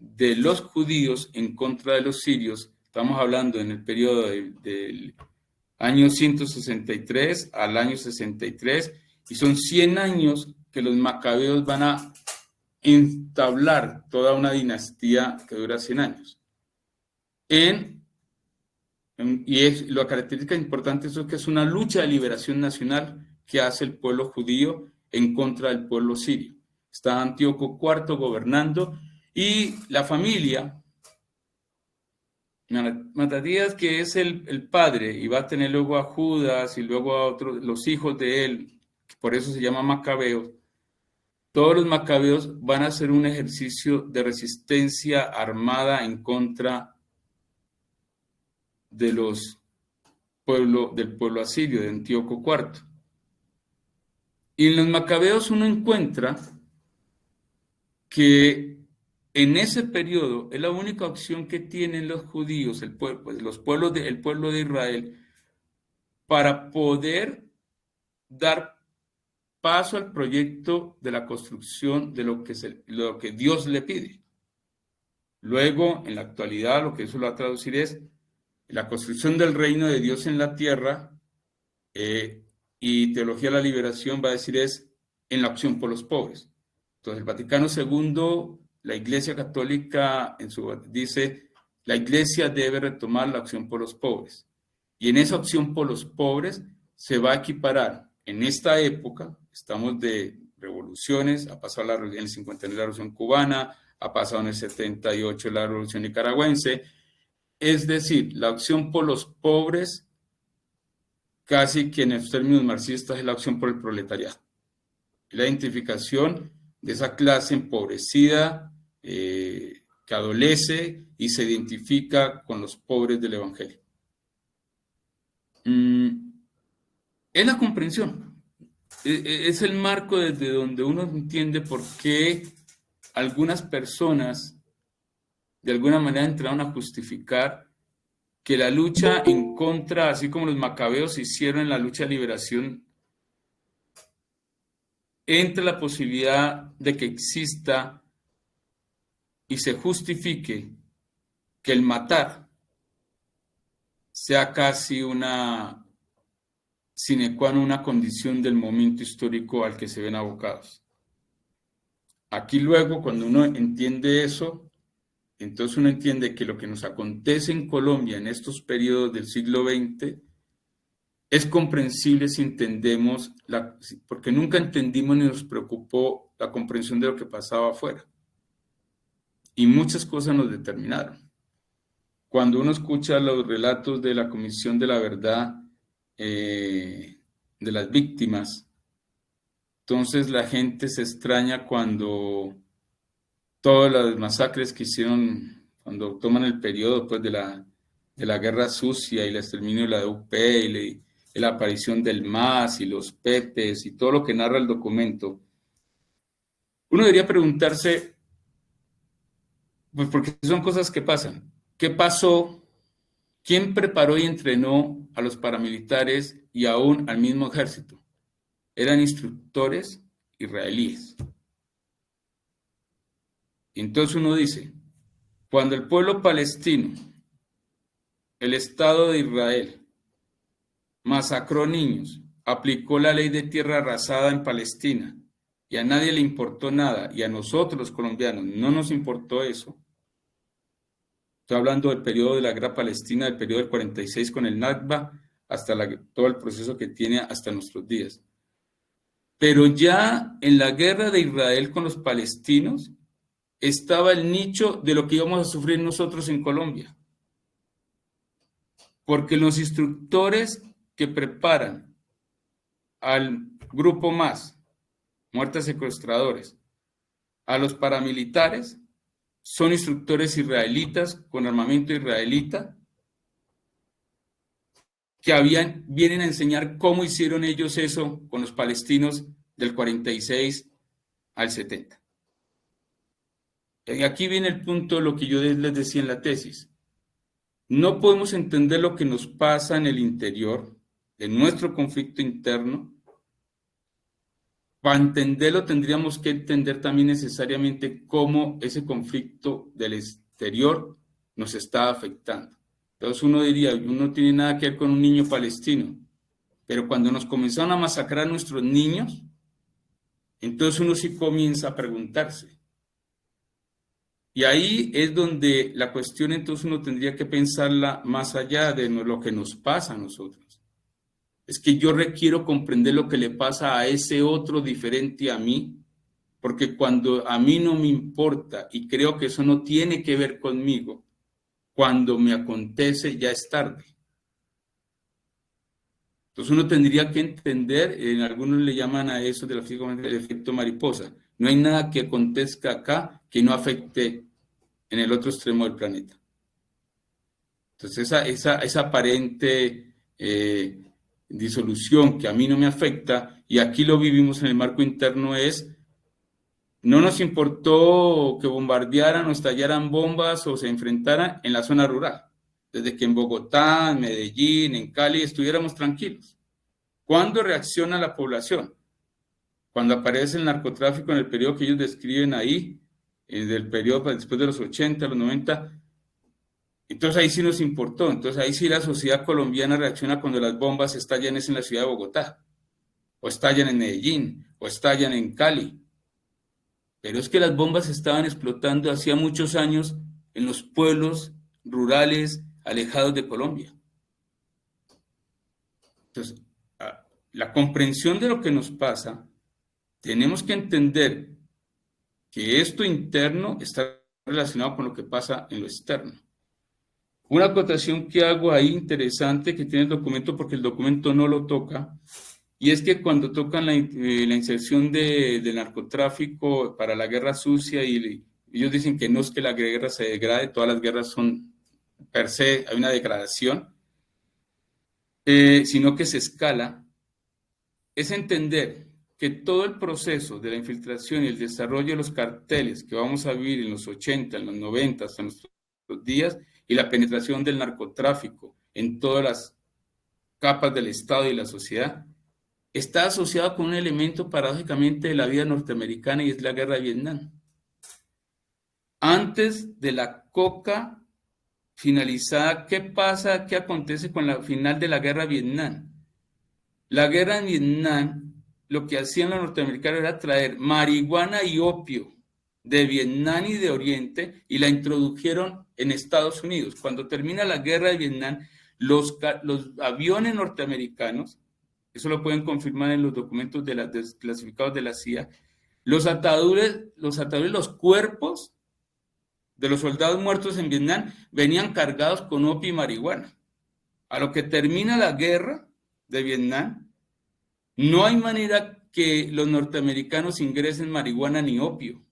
de los judíos en contra de los sirios. Estamos hablando en el periodo del año 163 al año 63, y son 100 años que los macabeos van a entablar toda una dinastía que dura 100 años. La característica importante es que es una lucha de liberación nacional que hace el pueblo judío en contra del pueblo sirio. Está Antíoco IV gobernando, y la familia, Matatías, que es el padre, y va a tener luego a Judas y luego a otros, los hijos de él, por eso se llama Macabeos. Todos los macabeos van a hacer un ejercicio de resistencia armada en contra del pueblo asirio, de Antíoco IV. Y en los macabeos uno encuentra que en ese periodo es la única opción que tienen los judíos, el pueblo de Israel, para poder dar paso al proyecto de la construcción de lo que Dios le pide. Luego, en la actualidad, lo que eso lo va a traducir es la construcción del reino de Dios en la tierra, y teología de la liberación va a decir es en la opción por los pobres. Entonces, el Vaticano II, la Iglesia Católica, dice, la Iglesia debe retomar la opción por los pobres. Y en esa opción por los pobres se va a equiparar, en esta época, estamos de revoluciones, ha pasado en el 59 la revolución cubana, ha pasado en el 78 la revolución nicaragüense, es decir, la opción por los pobres, casi que en los términos marxistas, es la opción por el proletariado. la identificación de esa clase empobrecida que adolece y se identifica con los pobres del Evangelio. Es la comprensión, es el marco desde donde uno entiende por qué algunas personas de alguna manera entraron a justificar que la lucha en contra, así como los macabeos hicieron en la lucha de liberación, entra la posibilidad de que exista y se justifique que el matar sea casi una sine qua non, una condición del momento histórico al que se ven abocados. Aquí luego, cuando uno entiende eso, entonces uno entiende que lo que nos acontece en Colombia en estos periodos del siglo XX es comprensible si entendemos, porque nunca entendimos ni nos preocupó la comprensión de lo que pasaba afuera. Y muchas cosas nos determinaron. Cuando uno escucha los relatos de la Comisión de la Verdad de las víctimas, entonces la gente se extraña cuando todas las masacres que hicieron, cuando toman el periodo pues, de la Guerra Sucia y el exterminio de la UP y la aparición del MAS y los PEPES y todo lo que narra el documento, uno debería preguntarse, pues porque son cosas que pasan. ¿Qué pasó? ¿Quién preparó y entrenó a los paramilitares y aún al mismo ejército? Eran instructores israelíes. Entonces uno dice, cuando el pueblo palestino, el Estado de Israel, masacró niños, aplicó la ley de tierra arrasada en Palestina y a nadie le importó nada, y a nosotros los colombianos no nos importó eso. Estoy hablando del periodo de la guerra palestina, del periodo del 46 con el Nakba, hasta todo el proceso que tiene hasta nuestros días. Pero ya en la guerra de Israel con los palestinos estaba el nicho de lo que íbamos a sufrir nosotros en Colombia. Porque los instructores que preparan al grupo MAS, muertes secuestradores, a los paramilitares, son instructores israelitas con armamento israelita que vienen a enseñar cómo hicieron ellos eso con los palestinos del 46 al 70. Y aquí viene el punto de lo que yo les decía en la tesis. No podemos entender lo que nos pasa en el interior de nuestro conflicto interno. Para entenderlo tendríamos que entender también necesariamente cómo ese conflicto del exterior nos está afectando. Entonces uno diría, uno no tiene nada que ver con un niño palestino, pero cuando nos comenzaron a masacrar a nuestros niños, entonces uno sí comienza a preguntarse. Y ahí es donde la cuestión entonces uno tendría que pensarla más allá de lo que nos pasa a nosotros. Es que yo requiero comprender lo que le pasa a ese otro diferente a mí, porque cuando a mí no me importa y creo que eso no tiene que ver conmigo, cuando me acontece ya es tarde. Entonces uno tendría que entender, en algunos le llaman a eso de la física el efecto mariposa. No hay nada que acontezca acá que no afecte en el otro extremo del planeta. Entonces esa aparente disolución que a mí no me afecta, y aquí lo vivimos en el marco interno, no nos importó que bombardearan o estallaran bombas o se enfrentaran en la zona rural, desde que en Bogotá, en Medellín, en Cali estuviéramos tranquilos. ¿Cuándo reacciona la población? Cuando aparece el narcotráfico en el periodo que ellos describen ahí, del periodo después de los 80, los 90, entonces ahí sí nos importó. Entonces ahí sí la sociedad colombiana reacciona cuando las bombas estallan en la ciudad de Bogotá, o estallan en Medellín, o estallan en Cali. Pero es que las bombas estaban explotando hacía muchos años en los pueblos rurales alejados de Colombia. Entonces, la comprensión de lo que nos pasa, tenemos que entender que esto interno está relacionado con lo que pasa en lo externo. Una acotación que hago ahí interesante que tiene el documento, porque el documento no lo toca, y es que cuando tocan la inserción del narcotráfico para la guerra sucia, y ellos dicen que no es que la guerra se degrade, todas las guerras son per se, hay una degradación, sino que se escala, es entender que todo el proceso de la infiltración y el desarrollo de los carteles que vamos a vivir en los 80, en los 90, hasta nuestros días, y la penetración del narcotráfico en todas las capas del Estado y la sociedad, está asociado con un elemento paradójicamente de la vida norteamericana, y es la guerra de Vietnam. Antes de la coca finalizada, ¿qué pasa? ¿Qué acontece con la final de la guerra de Vietnam? La guerra en Vietnam, lo que hacían los norteamericanos era traer marihuana y opio de Vietnam y de Oriente, y la introdujeron en Estados Unidos. Cuando termina la guerra de Vietnam, los aviones norteamericanos, eso lo pueden confirmar en los documentos desclasificados de la CIA, los cuerpos de los soldados muertos en Vietnam venían cargados con opio y marihuana. A lo que termina la guerra de Vietnam, no hay manera que los norteamericanos ingresen marihuana ni opio.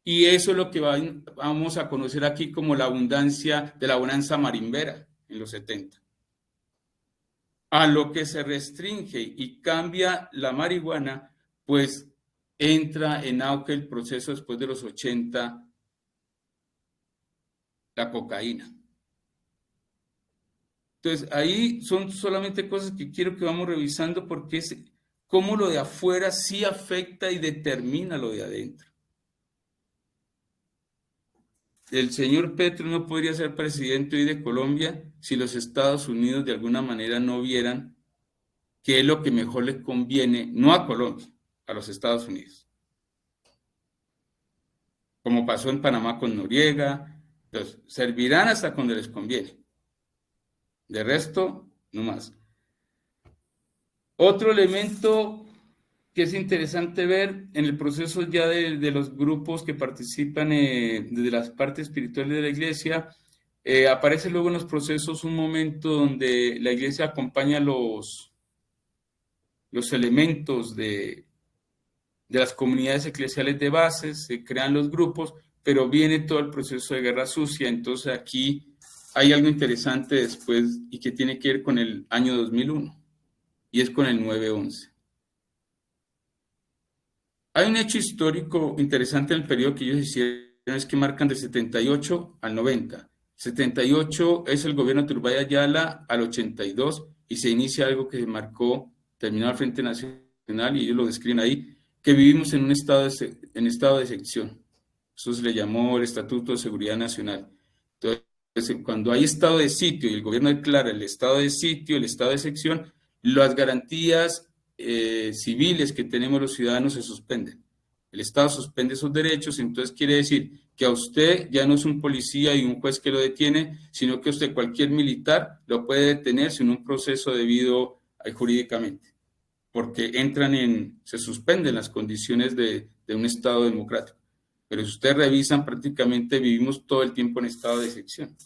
Y eso es lo que vamos a conocer aquí como la abundancia de la bonanza marimbera en los 70. A lo que se restringe y cambia la marihuana, pues entra en auge el proceso después de los 80, la cocaína. Entonces, ahí son solamente cosas que quiero que vamos revisando, porque es cómo lo de afuera sí afecta y determina lo de adentro. El señor Petro no podría ser presidente hoy de Colombia si los Estados Unidos de alguna manera no vieran qué es lo que mejor les conviene, no a Colombia, a los Estados Unidos. Como pasó en Panamá con Noriega, entonces servirán hasta cuando les conviene. De resto, no más. Otro elemento que es interesante ver en el proceso ya de los grupos que participan desde las partes espirituales de la iglesia, aparece luego en los procesos un momento donde la iglesia acompaña los elementos de las comunidades eclesiales de bases, se crean los grupos, pero viene todo el proceso de guerra sucia. Entonces aquí hay algo interesante después y que tiene que ver con el año 2001, y es con el 9/11. Hay un hecho histórico interesante en el periodo que ellos hicieron, es que marcan de 78 al 90. 78 es el gobierno de Turbay Ayala al 82, y se inicia algo que marcó, terminó el Frente Nacional, y ellos lo describen ahí, que vivimos en un estado de excepción. Eso se le llamó el Estatuto de Seguridad Nacional. Entonces, cuando hay estado de sitio y el gobierno declara el estado de sitio, el estado de excepción, las garantías civiles que tenemos los ciudadanos se suspenden. El Estado suspende esos derechos. Entonces quiere decir que a usted ya no es un policía y un juez que lo detiene, sino que usted, cualquier militar, lo puede detener sin un proceso debido jurídicamente, porque se suspenden las condiciones de un Estado democrático. Pero si ustedes revisan, prácticamente vivimos todo el tiempo en estado de excepción.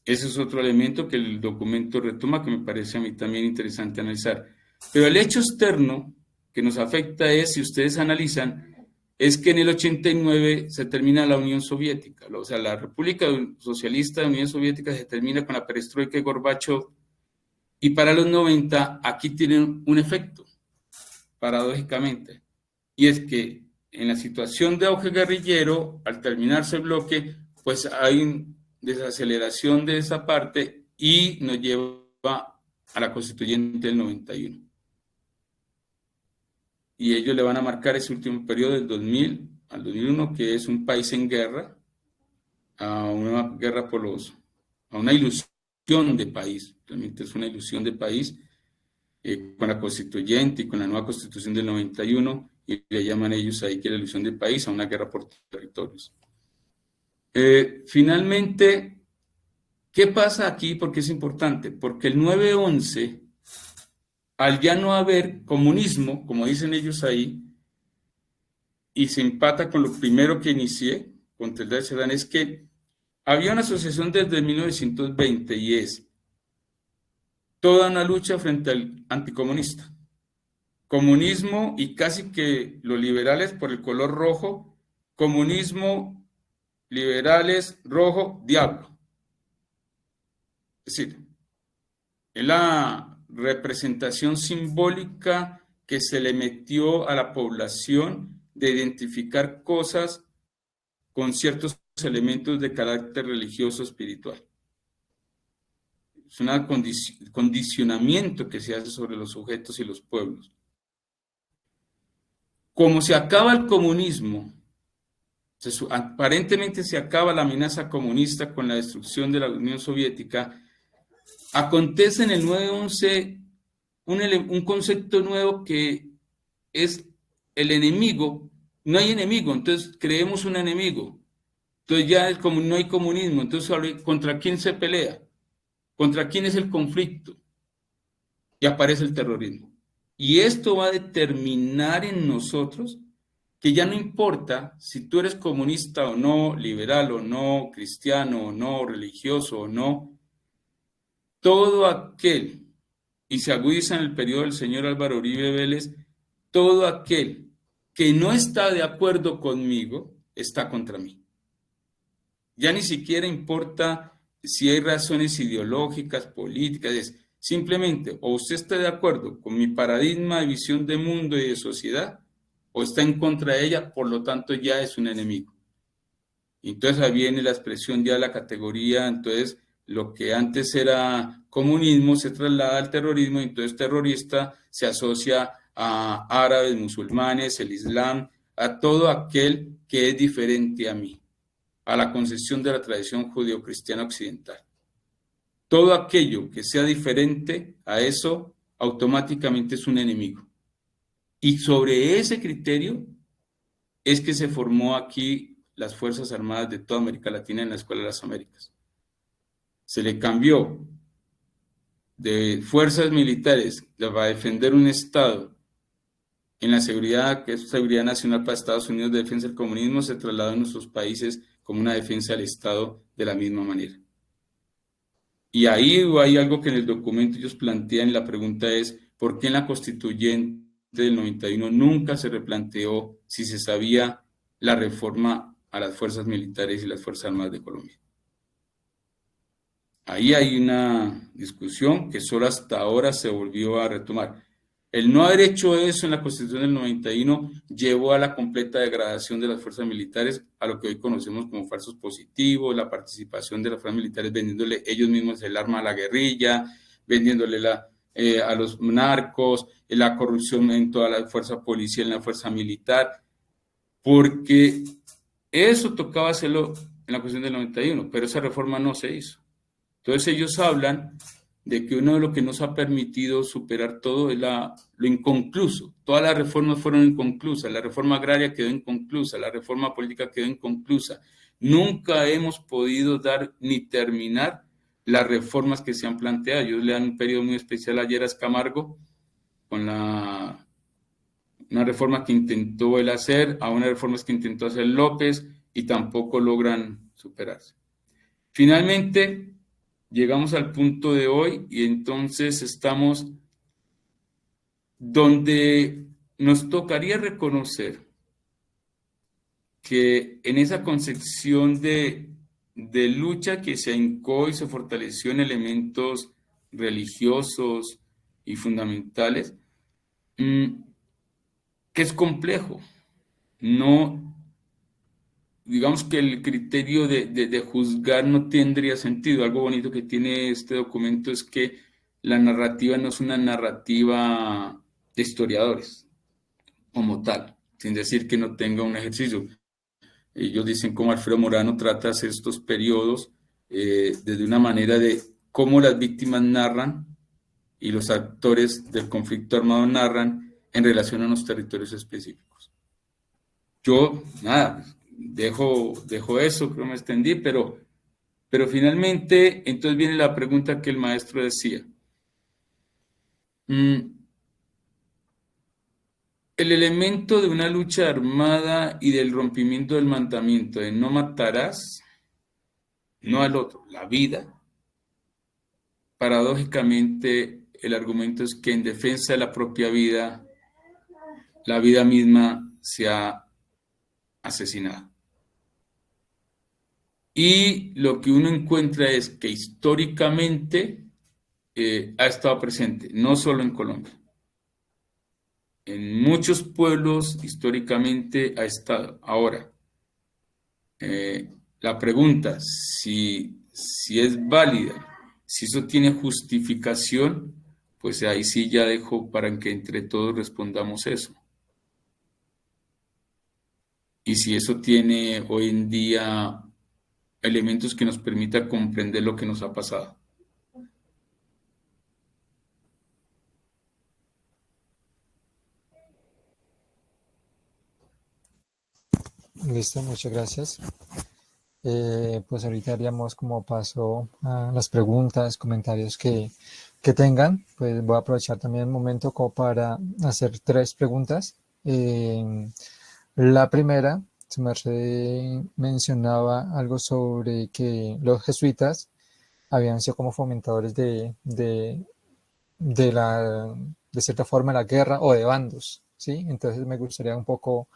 Ese es otro elemento que el documento retoma, que me parece a mí también interesante analizar. Pero el hecho externo que nos afecta es, si ustedes analizan, es que en el 89 se termina la Unión Soviética. O sea, la República Socialista de la Unión Soviética se termina con la perestroika de Gorbachov, y para los 90 aquí tienen un efecto, paradójicamente, y es que en la situación de auge guerrillero, al terminarse el bloque, pues hay desaceleración de esa parte, y nos lleva a la constituyente del 91. Y ellos le van a marcar ese último periodo del 2000 al 2001, que es un país en guerra, a una guerra a una ilusión de país. Realmente es una ilusión de país, con la constituyente y con la nueva constitución del 91, y le llaman ellos ahí que la ilusión de país, a una guerra por territorios. Finalmente, ¿qué pasa aquí? Porque es importante, porque el 9/11, al ya no haber comunismo, como dicen ellos ahí, y se empata con lo primero que inicié, contra el Dar Cerdán, es que había una asociación desde 1920, y es toda una lucha frente al anticomunista. Comunismo y casi que los liberales por el color rojo, comunismo, liberales, rojo, diablo. Es decir, es la representación simbólica que se le metió a la población de identificar cosas con ciertos elementos de carácter religioso espiritual. Es un condicionamiento que se hace sobre los sujetos y los pueblos. Como se acaba el comunismo, aparentemente se acaba la amenaza comunista con la destrucción de la Unión Soviética, acontece en el 9/11 un concepto nuevo que es el enemigo. No hay enemigo, entonces creemos un enemigo. Entonces ya no hay comunismo, entonces ¿contra quién se pelea? ¿Contra quién es el conflicto? Y aparece el terrorismo. Y esto va a determinar en nosotros que ya no importa si tú eres comunista o no, liberal o no, cristiano o no, religioso o no, todo aquel, y se agudiza en el periodo del señor Álvaro Uribe Vélez, todo aquel que no está de acuerdo conmigo está contra mí. Ya ni siquiera importa si hay razones ideológicas, políticas, simplemente o usted está de acuerdo con mi paradigma de visión de mundo y de sociedad, o está en contra de ella, por lo tanto ya es un enemigo. Entonces ahí viene la expresión ya de la categoría, entonces lo que antes era comunismo se traslada al terrorismo, entonces terrorista se asocia a árabes, musulmanes, el Islam, a todo aquel que es diferente a mí, a la concepción de la tradición judeocristiana occidental. Todo aquello que sea diferente a eso automáticamente es un enemigo. Y sobre ese criterio es que se formó aquí las Fuerzas Armadas de toda América Latina en la Escuela de las Américas. Se le cambió de fuerzas militares para defender un Estado en la seguridad, que es seguridad nacional para Estados Unidos, de defensa del comunismo, se trasladó a nuestros países como una defensa del Estado de la misma manera. Y ahí hay algo que en el documento ellos plantean, la pregunta es, ¿por qué en la constituyente del 91 nunca se replanteó si se sabía la reforma a las fuerzas militares y las Fuerzas Armadas de Colombia? Ahí hay una discusión que solo hasta ahora se volvió a retomar. El no haber hecho eso en la Constitución del 91 llevó a la completa degradación de las fuerzas militares, a lo que hoy conocemos como falsos positivos, la participación de las fuerzas militares vendiéndole ellos mismos el arma a la guerrilla, vendiéndole a los narcos, la corrupción en toda la fuerza policial, en la fuerza militar, porque eso tocaba hacerlo en la Constitución del 91, pero esa reforma no se hizo. Entonces ellos hablan de que uno de lo que nos ha permitido superar todo es lo inconcluso. Todas las reformas fueron inconclusas, la reforma agraria quedó inconclusa, la reforma política quedó inconclusa. Nunca hemos podido dar ni terminar las reformas que se han planteado. Ellos le dan un periodo muy especial a Lleras Camargo con una reforma que intentó él hacer, a unas reformas que intentó hacer López y tampoco logran superarse. Finalmente, llegamos al punto de hoy y entonces estamos donde nos tocaría reconocer que en esa concepción de lucha que se ahincó y se fortaleció en elementos religiosos y fundamentales, que es complejo. No, digamos que el criterio de juzgar no tendría sentido. Algo bonito que tiene este documento es que la narrativa no es una narrativa de historiadores como tal, sin decir que no tenga un ejercicio. Ellos dicen cómo Alfredo Morano trata de hacer estos periodos desde una manera de cómo las víctimas narran y los actores del conflicto armado narran en relación a unos territorios específicos. Yo, nada, dejo eso, creo que me extendí, pero finalmente, entonces viene la pregunta que el maestro decía. El elemento de una lucha armada y del rompimiento del mandamiento de no matarás, no al otro, la vida, paradójicamente el argumento es que en defensa de la propia vida, la vida misma se ha asesinado. Y lo que uno encuentra es que históricamente ha estado presente, no solo en Colombia. En muchos pueblos históricamente ha estado. Ahora, la pregunta, si es válida, si eso tiene justificación, pues ahí sí ya dejo para que entre todos respondamos eso. Y si eso tiene hoy en día elementos que nos permitan comprender lo que nos ha pasado. Listo, muchas gracias. Pues ahorita haríamos como paso a las preguntas, comentarios que tengan. Pues voy a aprovechar también el momento como para hacer 3 preguntas. La primera, su merced mencionaba algo sobre que los jesuitas habían sido como fomentadores de cierta forma la guerra o de bandos, ¿sí? Entonces me gustaría un poco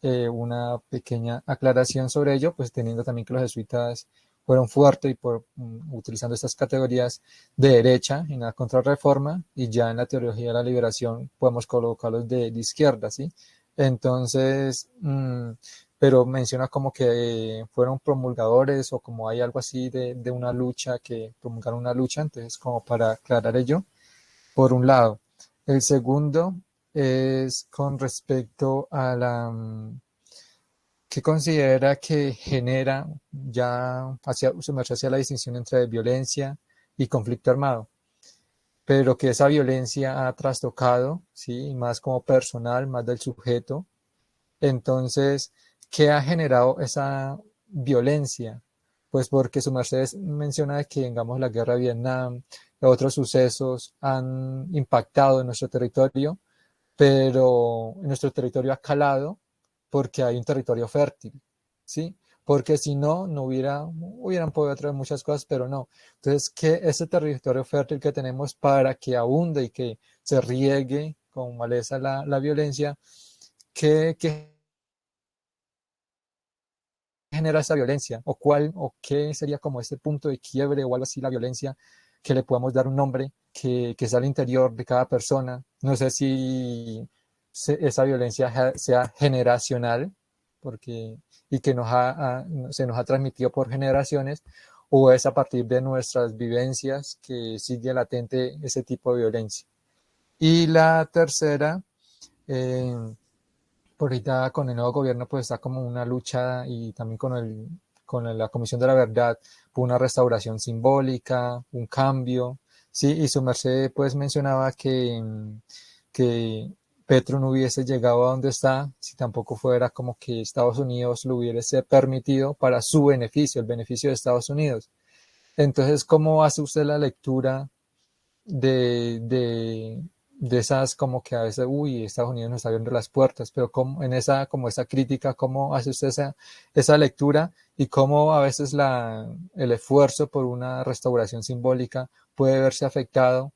una pequeña aclaración sobre ello, pues teniendo también que los jesuitas fueron fuertes y utilizando estas categorías de derecha en la contrarreforma, y ya en la teología de la liberación podemos colocarlos de izquierda, ¿sí? Entonces, pero menciona como que fueron promulgadores o como hay algo así de una lucha, que promulgaron una lucha, entonces como para aclarar ello, por un lado. El segundo es con respecto a ¿qué considera que genera ya hacia la distinción entre violencia y conflicto armado? Pero que esa violencia ha trastocado, ¿sí? Más como personal, más del sujeto. Entonces, ¿qué ha generado esa violencia? Pues porque su merced menciona que, digamos, la guerra de Vietnam, otros sucesos han impactado en nuestro territorio, pero en nuestro territorio ha calado porque hay un territorio fértil, ¿sí? Porque si no, hubieran podido traer muchas cosas, pero no. Entonces, ¿qué ese territorio fértil que tenemos para que abunde y que se riegue con maleza la violencia? ¿Qué genera esa violencia? ¿O qué sería como ese punto de quiebre o algo así, la violencia, que le podamos dar un nombre, que es al interior de cada persona? No sé si esa violencia sea generacional, y que se nos ha transmitido por generaciones, o es a partir de nuestras vivencias que sigue latente ese tipo de violencia. Y la tercera, por ahorita con el nuevo gobierno pues está como una lucha, y también con la Comisión de la Verdad, por una restauración simbólica, un cambio, ¿sí? Y su merced pues mencionaba que Petro no hubiese llegado a donde está si tampoco fuera como que Estados Unidos lo hubiese permitido para su beneficio, el beneficio de Estados Unidos. Entonces, ¿cómo hace usted la lectura de esas, como que a veces, Estados Unidos nos está abriendo las puertas, pero como esa crítica, cómo hace usted esa lectura, y cómo a veces el esfuerzo por una restauración simbólica puede verse afectado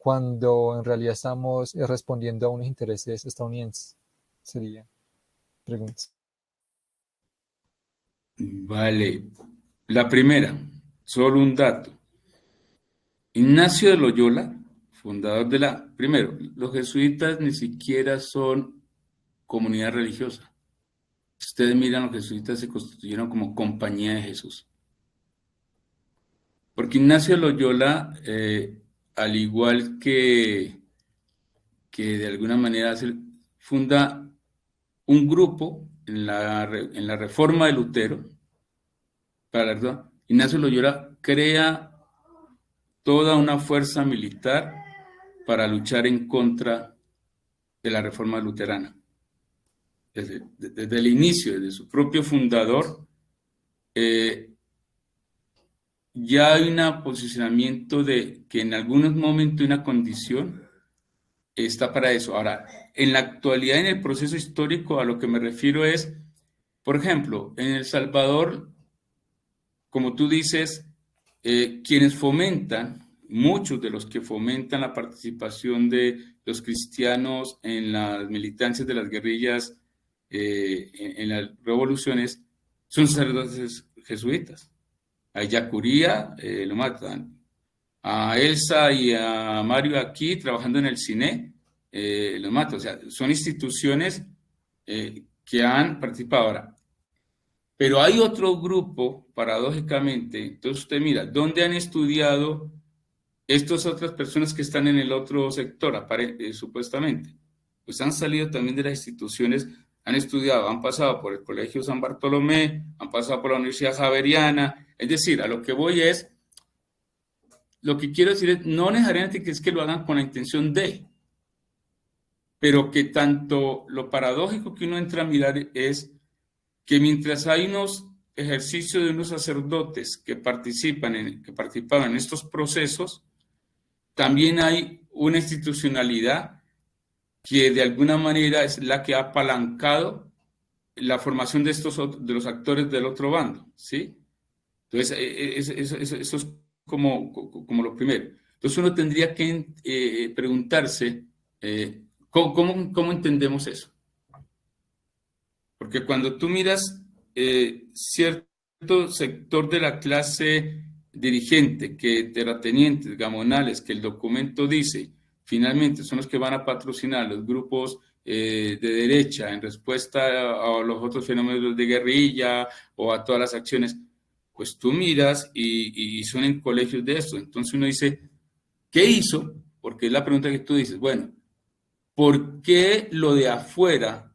cuando en realidad estamos respondiendo a unos intereses estadounidenses? Sería pregunta. Vale. La primera, solo un dato. Ignacio de Loyola, fundador primero, los jesuitas ni siquiera son comunidad religiosa. Ustedes miran, los jesuitas se constituyeron como Compañía de Jesús. Porque Ignacio de Loyola, al igual que de alguna manera funda un grupo en la reforma de Lutero, Ignacio de Loyola crea toda una fuerza militar para luchar en contra de la reforma luterana. Desde el inicio, desde su propio fundador, ya hay un posicionamiento de que en algunos momentos una condición está para eso. Ahora, en la actualidad, en el proceso histórico, a lo que me refiero es, por ejemplo, en El Salvador, como tú dices, quienes fomentan muchos de los que fomentan la participación de los cristianos en las militancias de las guerrillas, en las revoluciones, son sacerdotes jesuitas. A Yacuría lo matan. A Elsa y a Mario aquí trabajando en el cine, los matan. O sea, son instituciones que han participado ahora. Pero hay otro grupo, paradójicamente, entonces usted mira, ¿dónde han estudiado estas otras personas que están en el otro sector, supuestamente? Pues han salido también de las instituciones, han estudiado, han pasado por el Colegio San Bartolomé, han pasado por la Universidad Javeriana. Es decir, a lo que voy es, lo que quiero decir es, no necesariamente que es que lo hagan con la intención de, pero que tanto lo paradójico que uno entra a mirar es que mientras hay unos ejercicios de unos sacerdotes que participaban en estos procesos, también hay una institucionalidad que de alguna manera es la que ha apalancado la formación de los actores del otro bando, ¿sí? Entonces, eso es como lo primero. Entonces, uno tendría que preguntarse ¿cómo entendemos eso? Porque cuando tú miras cierto sector de la clase dirigente, terratenientes, gamonales, que el documento dice, finalmente son los que van a patrocinar los grupos de derecha en respuesta a los otros fenómenos de guerrilla o a todas las acciones, pues tú miras y son en colegios de esto. Entonces uno dice, ¿qué hizo? Porque es la pregunta que tú dices, bueno, ¿por qué lo de afuera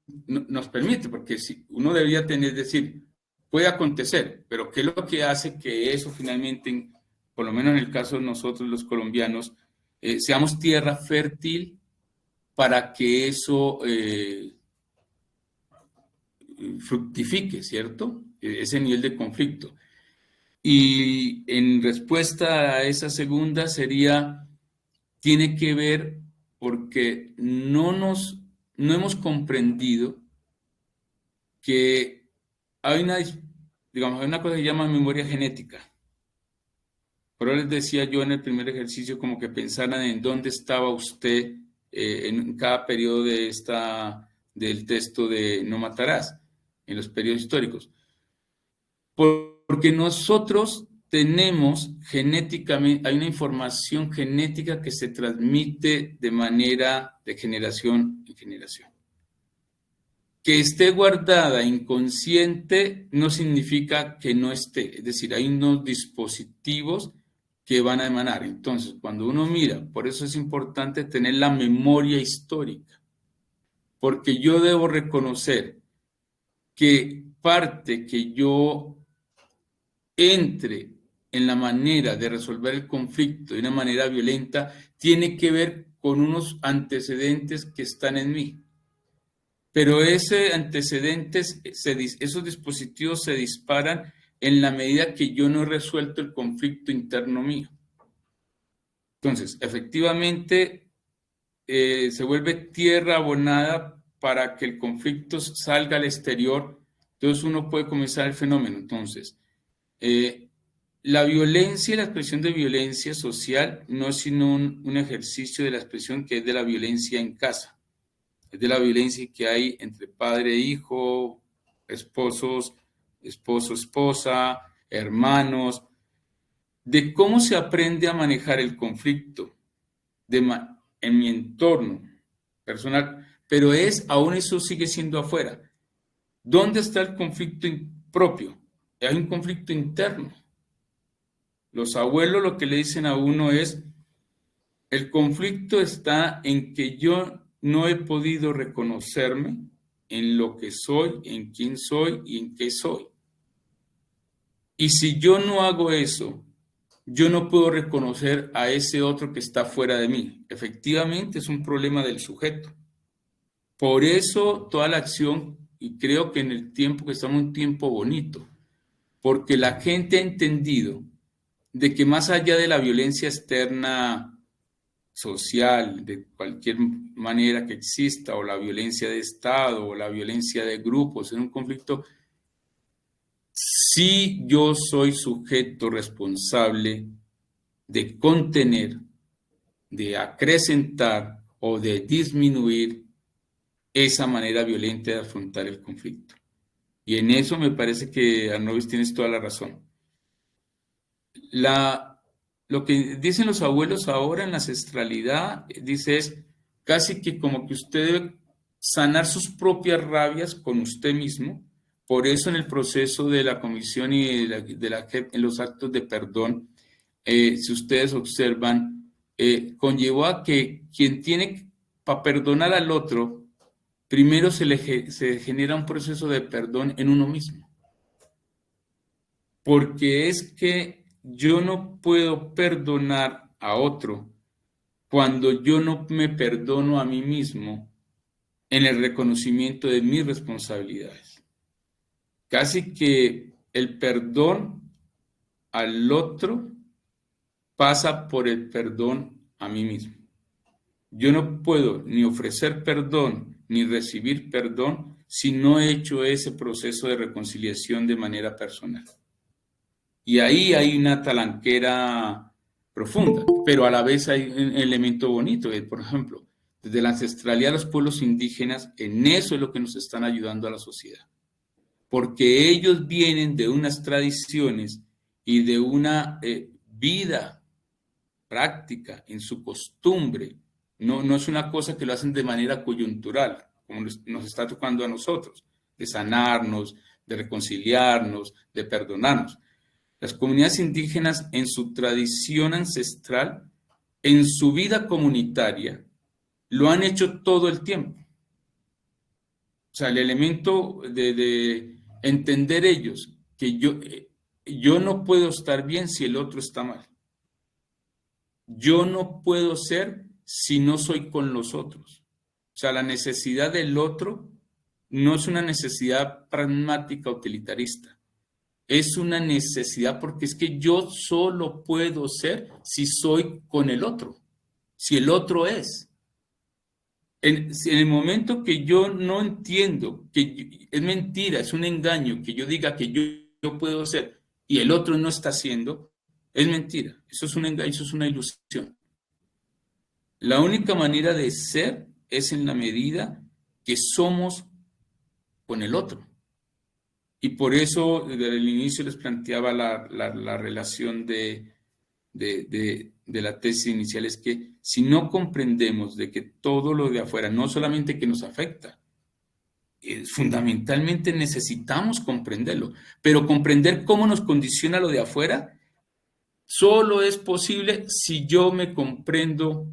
nos permite? Porque si uno debería decir, puede acontecer, pero ¿qué es lo que hace que eso finalmente, por lo menos en el caso de nosotros los colombianos, seamos tierra fértil para que eso fructifique, ¿cierto? Ese nivel de conflicto. Y en respuesta a esa segunda tiene que ver porque no hemos comprendido que hay una cosa que se llama memoria genética. Por eso les decía yo en el primer ejercicio como que pensaran en dónde estaba usted en cada periodo del texto de No Matarás, en los periodos históricos. Porque nosotros tenemos genéticamente, hay una información genética que se transmite de manera de generación en generación. Que esté guardada inconsciente no significa que no esté, es decir, hay unos dispositivos que van a emanar. Entonces, cuando uno mira, por eso es importante tener la memoria histórica, porque yo debo reconocer que parte que yo entre en la manera de resolver el conflicto de una manera violenta tiene que ver con unos antecedentes que están en mí. Pero ese antecedentes, esos dispositivos se disparan en la medida que yo no he resuelto el conflicto interno mío. Entonces, efectivamente, se vuelve tierra abonada para que el conflicto salga al exterior. Entonces, uno puede comenzar el fenómeno. Entonces, la violencia y la expresión de violencia social no es sino un ejercicio de la expresión que es de la violencia en casa. Es de la violencia que hay entre padre e hijo, esposo, esposa, hermanos, de cómo se aprende a manejar el conflicto en mi entorno personal, pero aún eso sigue siendo afuera. ¿Dónde está el conflicto propio? Hay un conflicto interno. Los abuelos lo que le dicen a uno es, el conflicto está en que yo no he podido reconocerme en lo que soy, en quién soy y en qué soy. Y si yo no hago eso, yo no puedo reconocer a ese otro que está fuera de mí. Efectivamente, es un problema del sujeto. Por eso toda la acción, y creo que en el tiempo que estamos, un tiempo bonito, porque la gente ha entendido de que más allá de la violencia externa social, de cualquier manera que exista, o la violencia de Estado, o la violencia de grupos en un conflicto, sí yo soy sujeto responsable de contener, de acrecentar o de disminuir esa manera violenta de afrontar el conflicto. Y en eso me parece que, Arnóvis, tienes toda la razón. Lo que dicen los abuelos ahora en la ancestralidad, dice, es casi que como que usted debe sanar sus propias rabias con usted mismo. Por eso en el proceso de la comisión y en los actos de perdón, si ustedes observan, conllevó a que quien tiene para perdonar al otro, primero se genera un proceso de perdón en uno mismo. Porque es que yo no puedo perdonar a otro cuando yo no me perdono a mí mismo en el reconocimiento de mis responsabilidades. Casi que el perdón al otro pasa por el perdón a mí mismo. Yo no puedo ni ofrecer perdón ni recibir perdón si no he hecho ese proceso de reconciliación de manera personal. Y ahí hay una talanquera profunda, pero a la vez hay un elemento bonito, por ejemplo, desde la ancestralidad de los pueblos indígenas, en eso es lo que nos están ayudando a la sociedad. Porque ellos vienen de unas tradiciones y de una vida práctica en su costumbre. No es una cosa que lo hacen de manera coyuntural, como nos está tocando a nosotros, de sanarnos, de reconciliarnos, de perdonarnos. Las comunidades indígenas en su tradición ancestral, en su vida comunitaria, lo han hecho todo el tiempo. O sea, el elemento de entender ellos que yo no puedo estar bien si el otro está mal. Yo no puedo ser si no soy con los otros. O sea, la necesidad del otro no es una necesidad pragmática utilitarista. Es una necesidad porque es que yo solo puedo ser si soy con el otro, si el otro es. En el momento que yo no entiendo que es mentira, es un engaño, que yo diga que yo puedo ser y el otro no está haciendo, es mentira. Eso es un engaño, eso es una ilusión. La única manera de ser es en la medida que somos con el otro. Y por eso desde el inicio les planteaba la relación de la tesis inicial, es que si no comprendemos de que todo lo de afuera, no solamente que nos afecta, fundamentalmente necesitamos comprenderlo, pero comprender cómo nos condiciona lo de afuera solo es posible si yo me comprendo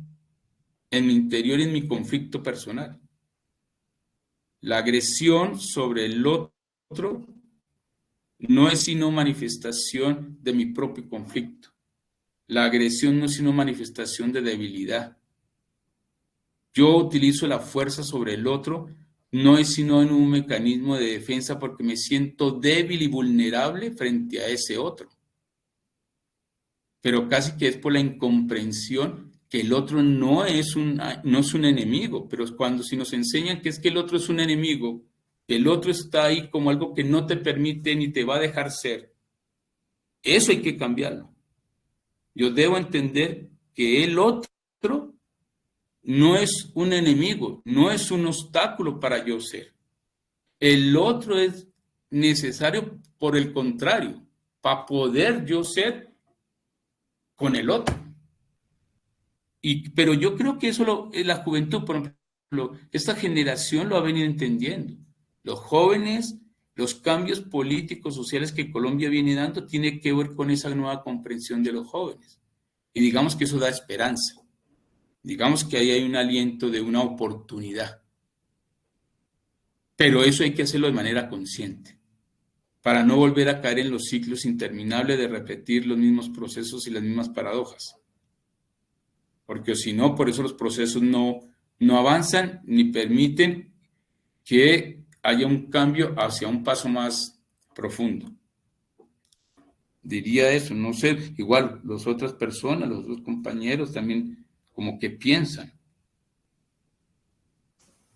en mi interior y en mi conflicto personal. La agresión sobre el otro no es sino manifestación de mi propio conflicto. La agresión no es sino manifestación de debilidad. Yo utilizo la fuerza sobre el otro, no es sino en un mecanismo de defensa porque me siento débil y vulnerable frente a ese otro. Pero casi que es por la incomprensión que el otro no es un enemigo, pero cuando si nos enseñan que es que el otro es un enemigo, el otro está ahí como algo que no te permite ni te va a dejar ser, eso hay que cambiarlo. Yo debo entender que el otro no es un enemigo, no es un obstáculo para yo ser. El otro es necesario, por el contrario, para poder yo ser con el otro. Pero yo creo que eso la juventud, por ejemplo, esta generación lo ha venido entendiendo. Los jóvenes, los cambios políticos, sociales que Colombia viene dando, tiene que ver con esa nueva comprensión de los jóvenes. Y digamos que eso da esperanza. Digamos que ahí hay un aliento de una oportunidad. Pero eso hay que hacerlo de manera consciente, para no volver a caer en los ciclos interminables de repetir los mismos procesos y las mismas paradojas. Porque si no, por eso los procesos no avanzan ni permiten que haya un cambio hacia un paso más profundo. Diría eso, no sé, igual las otras personas, los otros compañeros también como que piensan.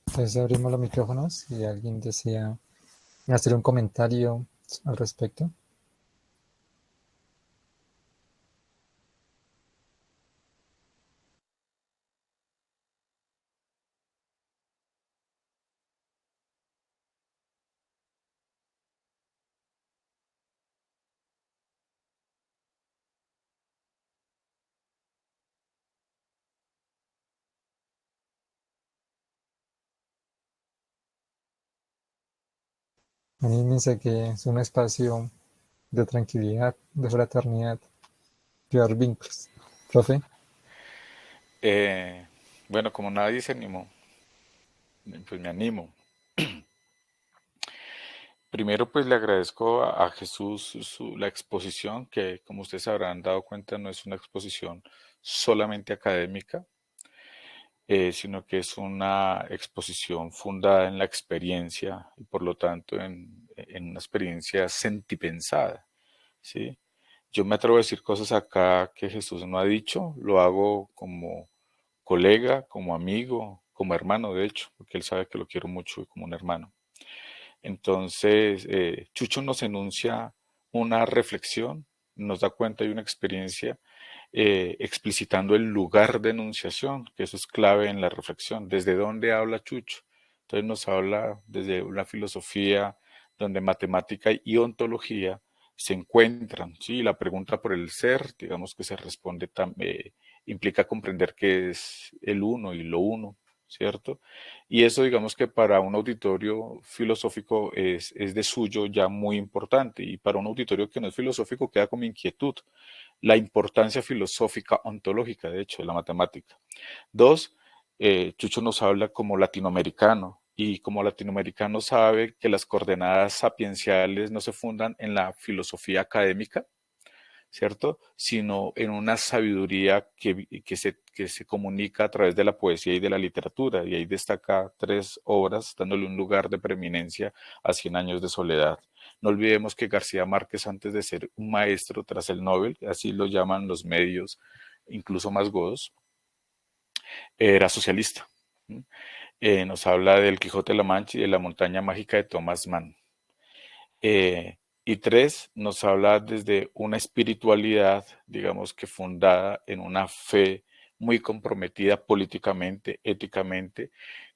Entonces abrimos los micrófonos si alguien desea hacer un comentario al respecto. Anímense que es un espacio de tranquilidad, de fraternidad, crear vínculos. Profe, Eh, bueno, como nadie se animó, pues me animo. Primero, pues le agradezco a Jesús la exposición, que como ustedes se habrán dado cuenta, no es una exposición solamente académica, sino que es una exposición fundada en la experiencia y por lo tanto en una experiencia sentipensada, ¿sí? Yo me atrevo a decir cosas acá que Jesús no ha dicho, lo hago como colega, como amigo, como hermano, de hecho, porque él sabe que lo quiero mucho y como un hermano. Entonces, Chucho nos enuncia una reflexión, nos da cuenta de una experiencia, explicitando el lugar de enunciación, que eso es clave en la reflexión. ¿Desde dónde habla Chucho? Entonces nos habla desde una filosofía donde matemática y ontología se encuentran, ¿sí? La pregunta por el ser, digamos que se responde, implica comprender qué es el uno y lo uno, ¿cierto? Y eso, digamos que para un auditorio filosófico es de suyo ya muy importante, y para un auditorio que no es filosófico queda como inquietud la importancia filosófica ontológica, de hecho, de la matemática. Dos, Chucho nos habla como latinoamericano, y como latinoamericano sabe que las coordenadas sapienciales no se fundan en la filosofía académica, ¿cierto? Sino en una sabiduría que se comunica a través de la poesía y de la literatura. Y ahí destaca tres obras, dándole un lugar de preeminencia a Cien años de soledad. No olvidemos que García Márquez, antes de ser un maestro tras el Nobel, así lo llaman los medios, incluso más godos, era socialista. Nos habla del Quijote de la Mancha y de la montaña mágica de Thomas Mann. Eh, y tres, nos habla desde una espiritualidad, digamos que fundada en una fe muy comprometida políticamente, éticamente,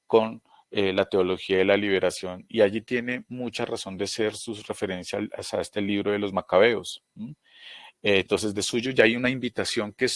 con la teología de la liberación. Y allí tiene mucha razón de ser sus referencias a este libro de los Macabeos. Entonces, de suyo ya hay una invitación que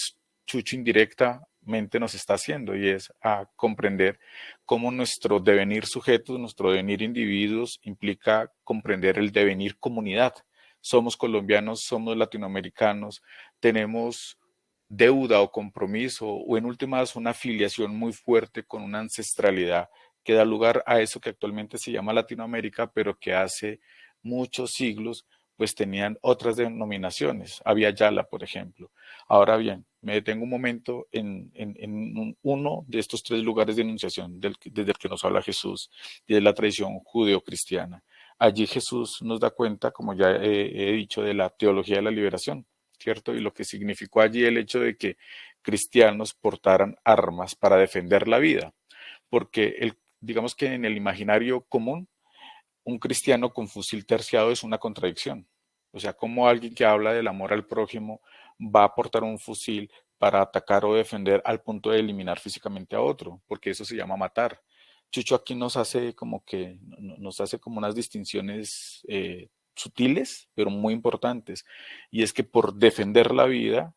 Chucho indirectamente nos está haciendo, y es a comprender cómo nuestro devenir sujetos, nuestro devenir individuos implica comprender el devenir comunidad. Somos colombianos, somos latinoamericanos, tenemos deuda o compromiso o en últimas una afiliación muy fuerte con una ancestralidad que da lugar a eso que actualmente se llama Latinoamérica, pero que hace muchos siglos pues tenían otras denominaciones. Había Yala, por ejemplo. Ahora bien, me detengo un momento en uno de estos tres lugares de enunciación desde el que nos habla Jesús y de la tradición judeo-cristiana. Allí Jesús nos da cuenta, como ya he dicho, de la teología de la liberación, ¿cierto? Y lo que significó allí el hecho de que cristianos portaran armas para defender la vida, porque digamos que en el imaginario común un cristiano con fusil terciado es una contradicción. O sea, como alguien que habla del amor al prójimo va a portar un fusil para atacar o defender al punto de eliminar físicamente a otro, porque eso se llama matar. Chucho aquí nos hace como que, nos hace como unas distinciones sutiles, pero muy importantes. Y es que por defender la vida,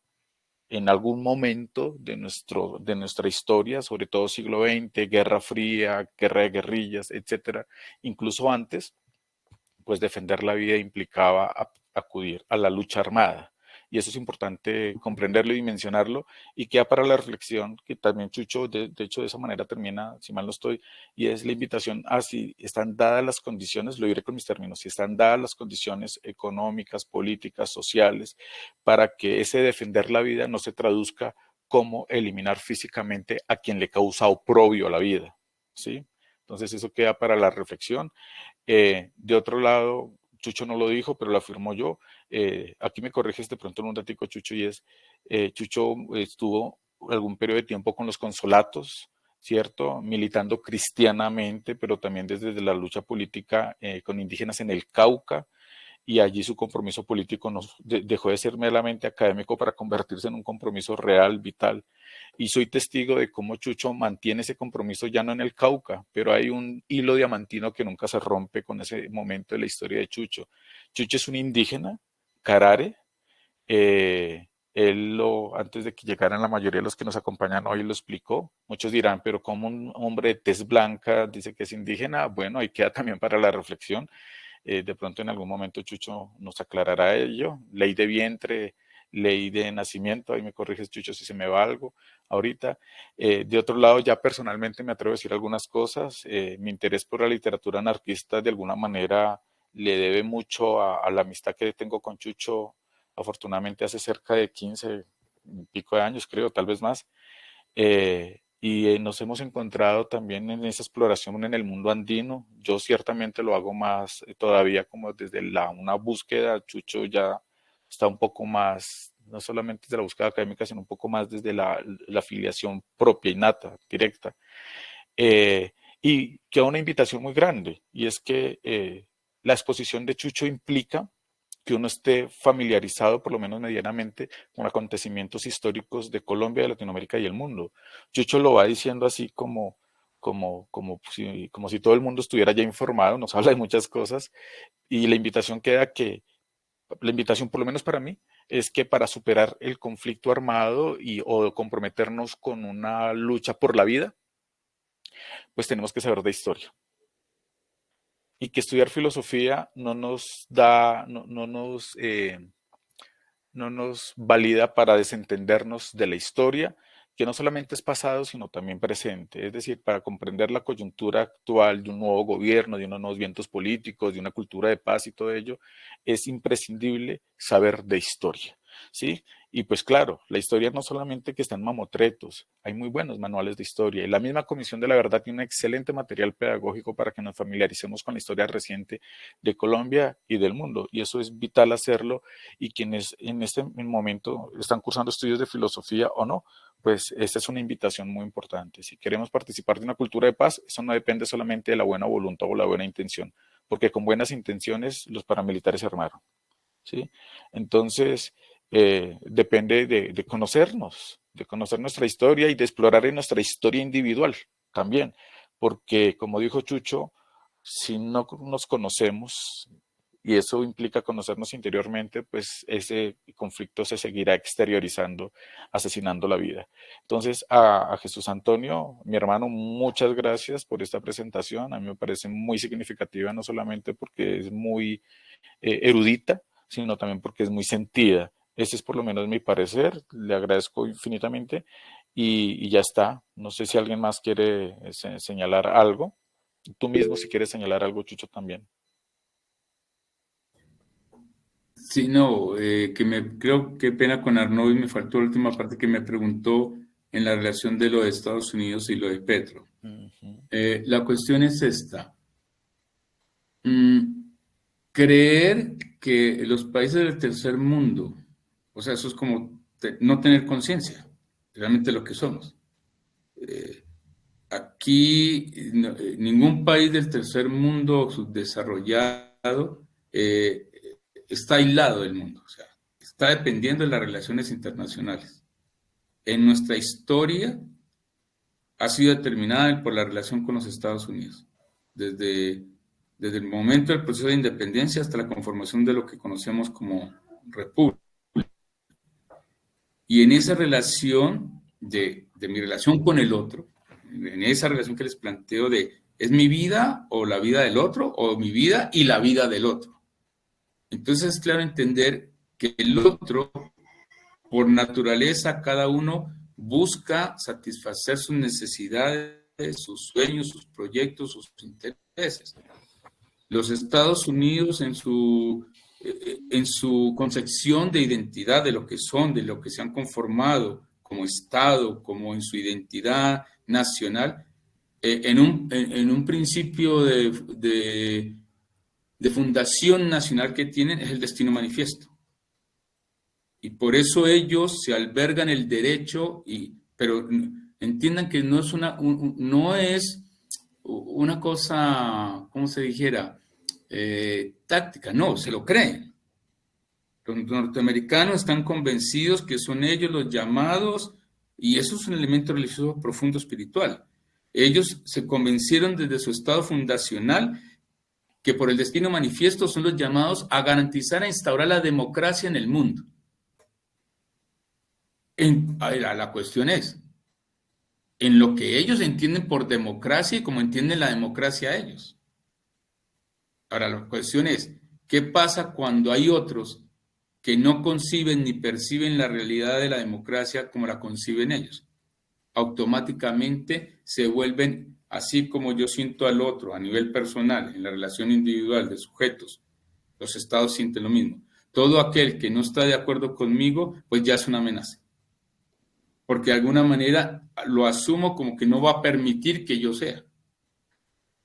en algún momento de nuestra historia, sobre todo siglo XX, Guerra Fría, guerra de guerrillas, etcétera, incluso antes, pues defender la vida implicaba acudir a la lucha armada. Y eso es importante comprenderlo y mencionarlo, y queda para la reflexión que también Chucho, de hecho, de esa manera termina, si mal no estoy, y es la invitación a si están dadas las condiciones, lo diré con mis términos, si están dadas las condiciones económicas, políticas, sociales, para que ese defender la vida no se traduzca como eliminar físicamente a quien le causa oprobio a la vida, ¿sí? Entonces eso queda para la reflexión. De otro lado, Chucho no lo dijo, pero lo afirmo yo. Aquí me corriges de pronto en un ratico, Chucho, y es, Chucho estuvo algún periodo de tiempo con los consulatos, ¿cierto? Militando cristianamente, pero también desde la lucha política con indígenas en el Cauca, y allí su compromiso político dejó de ser meramente académico para convertirse en un compromiso real, vital. Y soy testigo de cómo Chucho mantiene ese compromiso ya no en el Cauca, pero hay un hilo diamantino que nunca se rompe con ese momento de la historia de Chucho. Chucho es un indígena, Carare. Antes de que llegaran la mayoría de los que nos acompañan hoy, lo explicó. Muchos dirán, pero ¿cómo un hombre de tez blanca dice que es indígena? Bueno, ahí queda también para la reflexión. De pronto en algún momento Chucho nos aclarará ello. Ley de vientre, ley de nacimiento, ahí me corriges Chucho si se me va algo ahorita. De otro lado, ya personalmente me atrevo a decir algunas cosas. Mi interés por la literatura anarquista de alguna manera le debe mucho a la amistad que tengo con Chucho, afortunadamente hace cerca de 15 y pico de años, creo, tal vez más. Nos hemos encontrado también en esa exploración en el mundo andino. Yo ciertamente lo hago más todavía como desde una búsqueda. Chucho ya está un poco más, no solamente desde la búsqueda académica, sino un poco más desde la afiliación propia, innata, directa. Eh, y queda una invitación muy grande, y es que la exposición de Chucho implica que uno esté familiarizado, por lo menos medianamente, con acontecimientos históricos de Colombia, de Latinoamérica y el mundo. Chucho lo va diciendo así como si todo el mundo estuviera ya informado, nos habla de muchas cosas, y la invitación por lo menos para mí, es que para superar el conflicto armado o comprometernos con una lucha por la vida, pues tenemos que saber de historia. Y que estudiar filosofía no nos da, no nos valida para desentendernos de la historia, que no solamente es pasado, sino también presente. Es decir, para comprender la coyuntura actual de un nuevo gobierno, de unos nuevos vientos políticos, de una cultura de paz y todo ello, es imprescindible saber de historia, ¿sí? Y pues claro, la historia no solamente que está en mamotretos, hay muy buenos manuales de historia, y la misma Comisión de la Verdad tiene un excelente material pedagógico para que nos familiaricemos con la historia reciente de Colombia y del mundo, y eso es vital hacerlo, y quienes en este momento están cursando estudios de filosofía o no, pues esta es una invitación muy importante. Si queremos participar de una cultura de paz, eso no depende solamente de la buena voluntad o la buena intención, porque con buenas intenciones los paramilitares se armaron, ¿sí? Entonces, depende de conocernos, de conocer nuestra historia y de explorar en nuestra historia individual también, porque como dijo Chucho, si no nos conocemos, y eso implica conocernos interiormente, pues ese conflicto se seguirá exteriorizando, asesinando la vida. Entonces, a Jesús Antonio, mi hermano, muchas gracias por esta presentación. A mí me parece muy significativa, no solamente porque es muy erudita, sino también porque es muy sentida. Ese es por lo menos mi parecer. Le agradezco infinitamente y ya está. No sé si alguien más quiere señalar algo. Tú mismo, si quieres señalar algo, Chucho, también. Sí, no, creo que pena con Arnaud y me faltó la última parte que me preguntó en la relación de lo de Estados Unidos y lo de Petro. La cuestión es esta. Creer que los países del tercer mundo, o sea, eso es como no tener conciencia, realmente lo que somos. Aquí ningún país del tercer mundo subdesarrollado está aislado del mundo, o sea, está dependiendo de las relaciones internacionales. En nuestra historia ha sido determinada por la relación con los Estados Unidos, desde el momento del proceso de independencia hasta la conformación de lo que conocemos como república. Y en esa relación de mi relación con el otro, en esa relación que les planteo de ¿es mi vida o la vida del otro o mi vida y la vida del otro? Entonces es claro entender que el otro, por naturaleza, cada uno busca satisfacer sus necesidades, sus sueños, sus proyectos, sus intereses. Los Estados Unidos en su concepción de identidad, de lo que son, de lo que se han conformado como Estado, como en su identidad nacional, en un principio de fundación nacional que tienen es el destino manifiesto. Y por eso ellos se albergan el derecho, pero entiendan que no es no es una cosa, ¿cómo se dijera? Táctica, no, se lo creen. Los norteamericanos están convencidos que son ellos los llamados, y eso es un elemento religioso profundo espiritual. Ellos se convencieron desde su estado fundacional que por el destino manifiesto son los llamados a garantizar e instaurar la democracia en el mundo. La cuestión es, en lo que ellos entienden por democracia y como entienden la democracia ellos. Ahora, la cuestión es, ¿qué pasa cuando hay otros que no conciben ni perciben la realidad de la democracia como la conciben ellos? Automáticamente se vuelven, así como yo siento al otro a nivel personal, en la relación individual de sujetos, los estados sienten lo mismo. Todo aquel que no está de acuerdo conmigo, pues ya es una amenaza. Porque de alguna manera lo asumo como que no va a permitir que yo sea.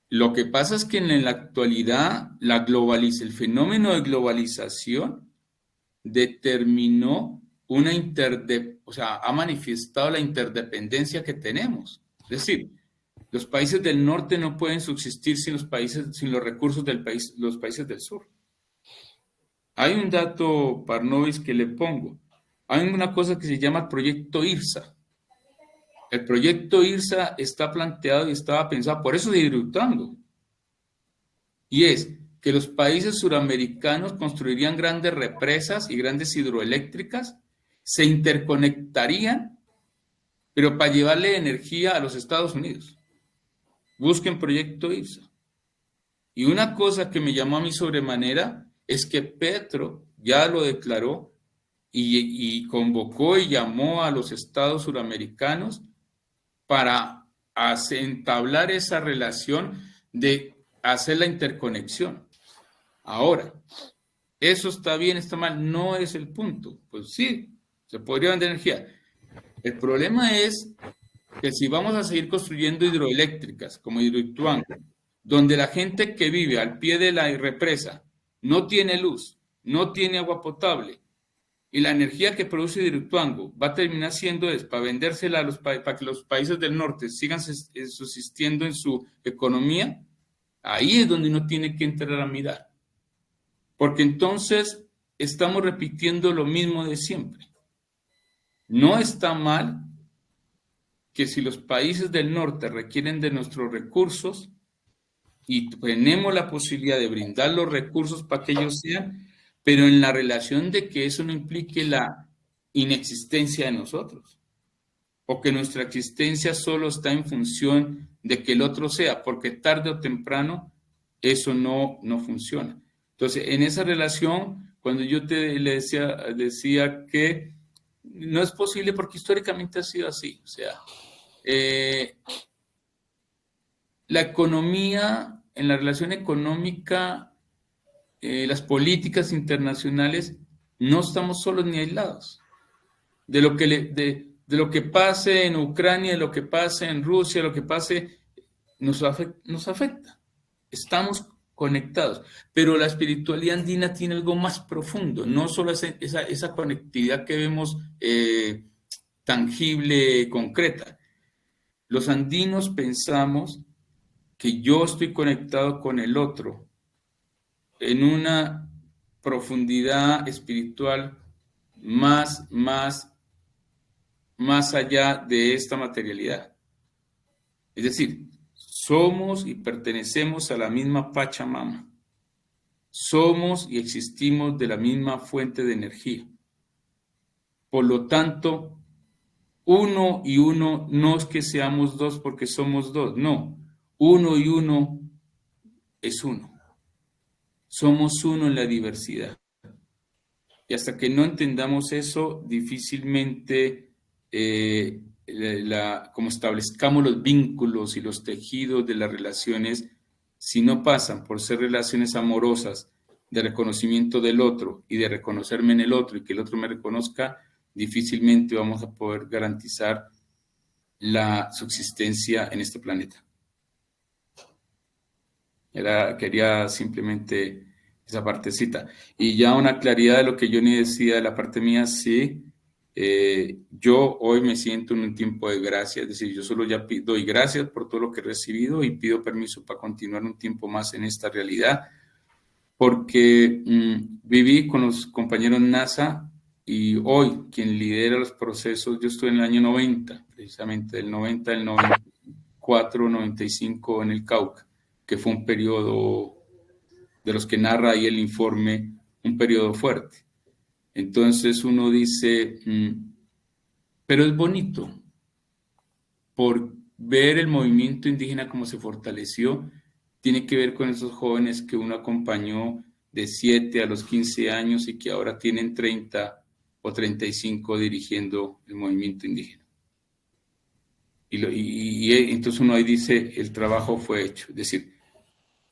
Lo que pasa es que en la actualidad el fenómeno de globalización determinó ha manifestado la interdependencia que tenemos. Es decir, los países del norte no pueden subsistir sin los recursos los países del sur. Hay un dato, Parnovis, que le pongo. Hay una cosa que se llama el proyecto IRSA. El proyecto IRSA está planteado y estaba pensado, por eso de Hidroituango. Y es que los países suramericanos construirían grandes represas y grandes hidroeléctricas, se interconectarían, pero para llevarle energía a los Estados Unidos. Busquen proyecto IRSA. Y una cosa que me llamó a mí sobremanera es que Petro ya lo declaró y convocó y llamó a los estados suramericanos para entablar esa relación de hacer la interconexión. Ahora, ¿eso está bien, está mal? No es el punto. Pues sí, se podría vender energía. El problema es que si vamos a seguir construyendo hidroeléctricas como Hidroituango, donde la gente que vive al pie de la represa no tiene luz, no tiene agua potable, y la energía que produce Hidroituango va a terminar siendo para vendérsela para que los países del norte sigan subsistiendo en su economía, ahí es donde uno tiene que entrar a mirar. Porque entonces estamos repitiendo lo mismo de siempre. No está mal que si los países del norte requieren de nuestros recursos y tenemos la posibilidad de brindar los recursos para que ellos sean, pero en la relación de que eso no implique la inexistencia de nosotros, o que nuestra existencia solo está en función de que el otro sea, porque tarde o temprano eso no funciona. Entonces, en esa relación, cuando yo le decía que no es posible porque históricamente ha sido así, o sea, la economía, en la relación económica, las políticas internacionales, no estamos solos ni aislados. De lo que pase en Ucrania, de lo que pase en Rusia, lo que pase, nos afecta. Estamos conectados. Pero la espiritualidad andina tiene algo más profundo, no solo esa conectividad que vemos tangible, concreta. Los andinos pensamos que yo estoy conectado con el otro en una profundidad espiritual más allá de esta materialidad. Es decir, somos y pertenecemos a la misma Pachamama. Somos y existimos de la misma fuente de energía. Por lo tanto, uno y uno no es que seamos dos porque somos dos, no. Uno y uno es uno. Somos uno en la diversidad. Y hasta que no entendamos eso, difícilmente, como establezcamos los vínculos y los tejidos de las relaciones, si no pasan por ser relaciones amorosas, de reconocimiento del otro y de reconocerme en el otro y que el otro me reconozca, difícilmente vamos a poder garantizar la subsistencia en este planeta. Quería simplemente esa partecita. Y ya una claridad de lo que yo ni decía de la parte mía, sí. Yo hoy me siento en un tiempo de gracia, es decir, yo solo ya doy gracias por todo lo que he recibido y pido permiso para continuar un tiempo más en esta realidad, porque viví con los compañeros NASA y hoy quien lidera los procesos, yo estoy en el año 90, precisamente del 90 al 94, 95 en el Cauca, que fue un periodo de los que narra ahí el informe, un periodo fuerte. Entonces uno dice, pero es bonito por ver el movimiento indígena como se fortaleció, tiene que ver con esos jóvenes que uno acompañó de 7 a los 15 años y que ahora tienen 30 o 35 dirigiendo el movimiento indígena. Y entonces uno ahí dice, el trabajo fue hecho. Es decir,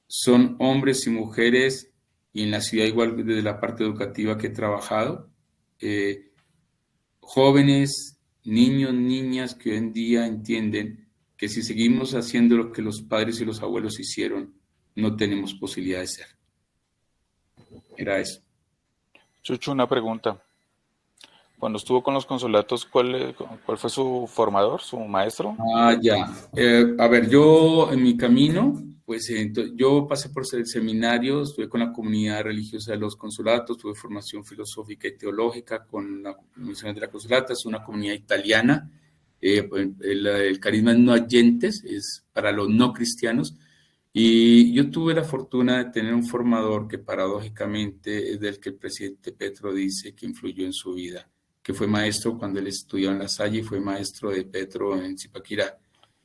son hombres y mujeres, y en la ciudad igual desde la parte educativa que he trabajado, jóvenes, niños, niñas que hoy en día entienden que si seguimos haciendo lo que los padres y los abuelos hicieron, no tenemos posibilidad de ser. Era eso. Chucho, una pregunta. Cuando estuvo con los consulatos, ¿cuál fue su formador, su maestro? Ya. A ver, yo en mi camino, pues yo pasé por el seminario, estuve con la comunidad religiosa de los consulatos, tuve formación filosófica y teológica con la Misión de la Consolata, es una comunidad italiana. El carisma no oyentes, es para los no cristianos. Y yo tuve la fortuna de tener un formador que paradójicamente es del que el presidente Petro dice que influyó en su vida, que fue maestro cuando él estudiaba en La Salle y fue maestro de Petro en Zipaquirá.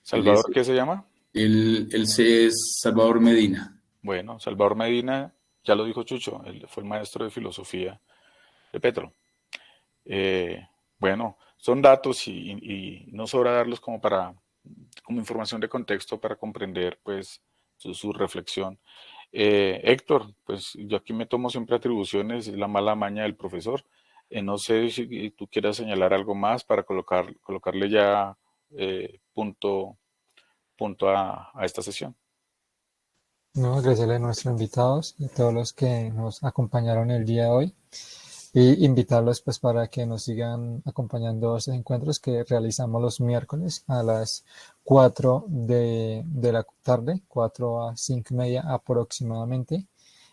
¿Salvador qué se llama? Él es Salvador Medina. Bueno, Salvador Medina, ya lo dijo Chucho, él fue el maestro de filosofía de Petro. Bueno, son datos y no sobra darlos como información de contexto para comprender pues su reflexión. Héctor, pues yo aquí me tomo siempre atribuciones, es la mala maña del profesor. No sé si tú quieras señalar algo más para colocarle ya punto a esta sesión. No, agradecerle a nuestros invitados y a todos los que nos acompañaron el día de hoy y invitarlos pues para que nos sigan acompañando a estos encuentros que realizamos los miércoles a las 4 de la tarde, 4 a 5:30 aproximadamente.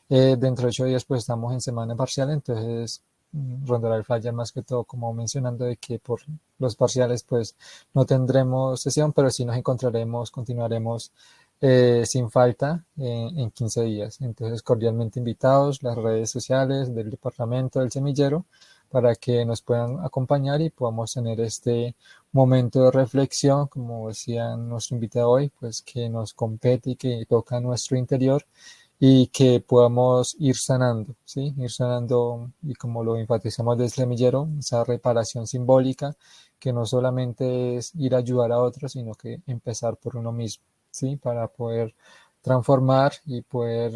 Dentro de 8 días pues estamos en semana parcial, entonces rondará el flyer más que todo como mencionando de que por los parciales pues no tendremos sesión, pero sí nos encontraremos, continuaremos sin falta en 15 días. Entonces cordialmente invitados, las redes sociales del departamento del semillero para que nos puedan acompañar y podamos tener este momento de reflexión, como decía nuestro invitado hoy, pues que nos compete y que toca nuestro interior y que podamos ir sanando, ¿sí? Ir sanando, y como lo enfatizamos desde el semillero, esa reparación simbólica que no solamente es ir a ayudar a otros, sino que empezar por uno mismo, ¿sí? Para poder transformar y poder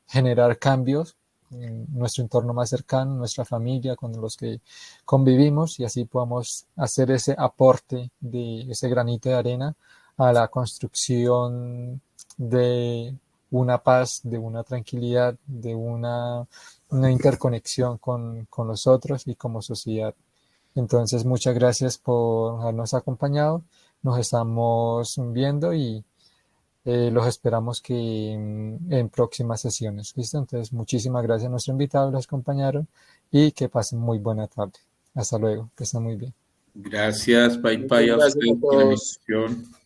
generar cambios en nuestro entorno más cercano, nuestra familia, con los que convivimos, y así podamos hacer ese aporte de ese granito de arena a la construcción de una paz, de una tranquilidad, de una interconexión con los otros y como sociedad. Entonces, muchas gracias por habernos acompañado. Nos estamos viendo y los esperamos en próximas sesiones. ¿Listo? Entonces, muchísimas gracias a nuestro invitado, los acompañaron y que pasen muy buena tarde. Hasta luego, que estén muy bien. Gracias, bye Muchas bye a gracias a ustedes por la todos. invitación.